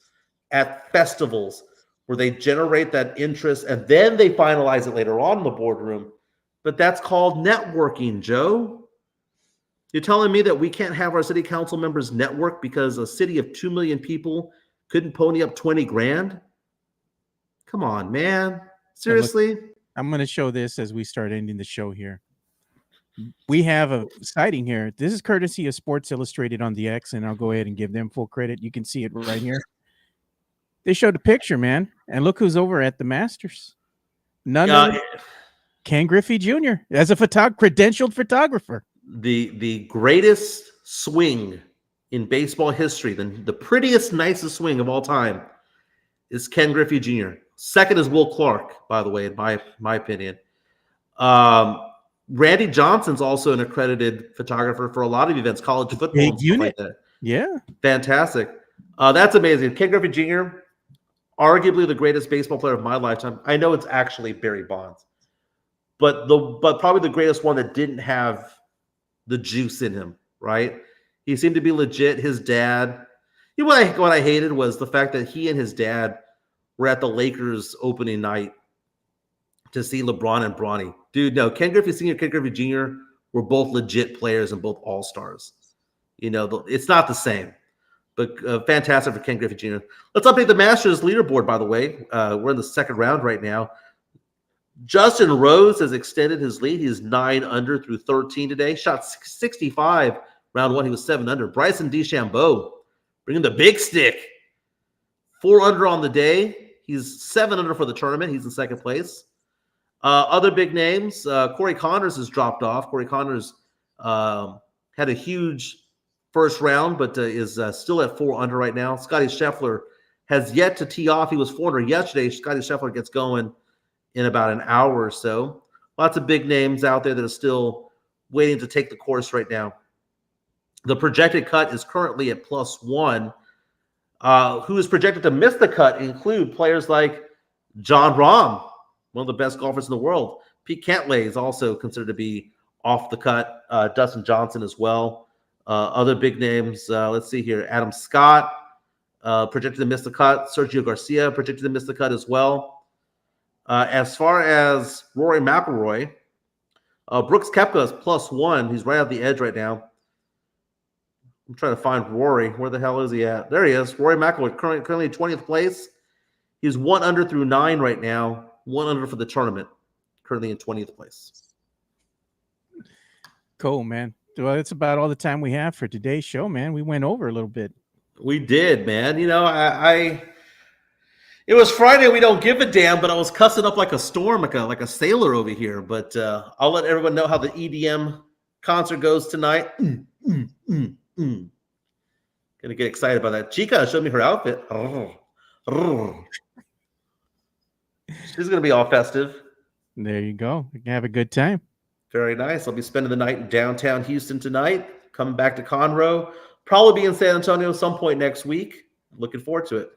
at festivals, where they generate that interest and then they finalize it later on in the boardroom. But that's called networking, Joe. You're telling me that we can't have our city council members network because a city of 2 million people couldn't pony up 20 grand? Come on, man. Seriously? I'm going to show this as we start ending the show here. We have a sighting here. This is courtesy of Sports Illustrated on the X, and I'll go ahead and give them full credit. You can see it right here. They showed a picture, man, and look who's over at the Masters. None other than Ken Griffey Jr. as a credentialed photographer. The greatest swing in baseball history, the prettiest, nicest swing of all time, is Ken Griffey Jr. Second is Will Clark, by the way, in my opinion. Randy Johnson's also an accredited photographer for a lot of events, college football, and stuff like that. Yeah, fantastic. That's amazing. Ken Griffey Jr., arguably the greatest baseball player of my lifetime. I know it's actually Barry Bonds, but probably the greatest one that didn't have the juice in him, right? He seemed to be legit. His dad, what I hated was the fact that he and his dad were at the Lakers opening night to see LeBron and Bronny. Dude, no, Ken Griffey Sr., Ken Griffey Jr. were both legit players and both all-stars. It's not the same, but fantastic for Ken Griffey Jr. Let's update the Masters leaderboard, by the way. We're in the second round right now. Justin Rose has extended his lead. He's 9 under through 13 today. Shot 65 round one. He was 7 under. Bryson DeChambeau bringing the big stick. 4 under on the day. He's 7 under for the tournament. He's in second place. Other big names. Corey Connors has dropped off. Corey Connors had a huge first round, but is still at 4 under right now. Scotty Scheffler has yet to tee off. He was 4 under yesterday. Scotty Scheffler gets going in about an hour or so. Lots of big names out there that are still waiting to take the course right now. The projected cut is currently at +1. Who is projected to miss the cut include players like John Rahm, one of the best golfers in the world. Pete Cantlay is also considered to be off the cut. Dustin Johnson as well. Other big names, let's see here. Adam Scott projected to miss the cut. Sergio Garcia projected to miss the cut as well. As far as Rory McIlroy, Brooks Koepka is +1. He's right at the edge right now. I'm trying to find Rory. Where the hell is he at? There he is. Rory McIlroy, currently 20th place. He's 1 under through 9 right now. 1 under for the tournament. Currently in 20th place. Cool, man. Well, that's about all the time we have for today's show, man. We went over a little bit. We did, man. It was Friday. We don't give a damn, but I was cussing up like a storm, like a sailor over here. But I'll let everyone know how the EDM concert goes tonight. Gonna get excited about that. Chica showed me her outfit. She's gonna be all festive. There you go. You can have a good time. Very nice. I'll be spending the night in downtown Houston tonight. Coming back to Conroe. Probably be in San Antonio some point next week. Looking forward to it.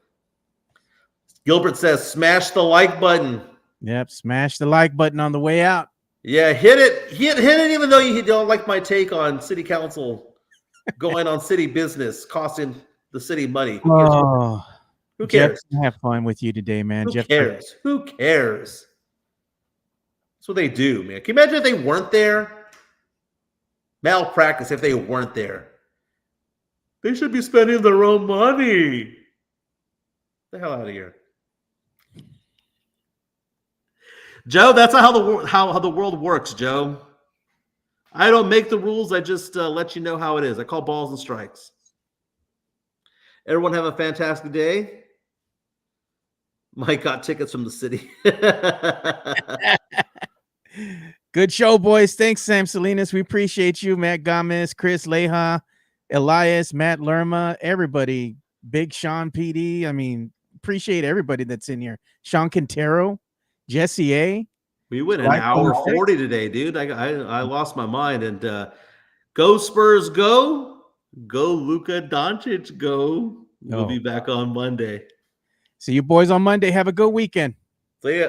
Gilbert says, smash the like button. Yep, smash the like button on the way out. Yeah, hit it. Hit it even though you don't like my take on city council going on city business, costing the city money. Who cares? Jeff, have fun with you today, man. Who cares? Who cares? That's what they do, man. Can you imagine if they weren't there? Malpractice if they weren't there. They should be spending their own money. Get the hell out of here. Joe, that's not how the world works, Joe. I don't make the rules. I just let you know how it is. I call balls and strikes. Everyone have a fantastic day. Mike got tickets from the city. Good show, boys. Thanks, Sam Salinas. We appreciate you, Matt Gomez, Chris Leha, Elias, Matt Lerma, everybody. Big Sean PD. I mean, appreciate everybody that's in here. Sean Quintero, Jesse A. We went an hour 40 today, dude. I lost my mind. And go Spurs, go. Go Luka Doncic, go. We'll be back on Monday. See you boys on Monday. Have a good weekend. See ya.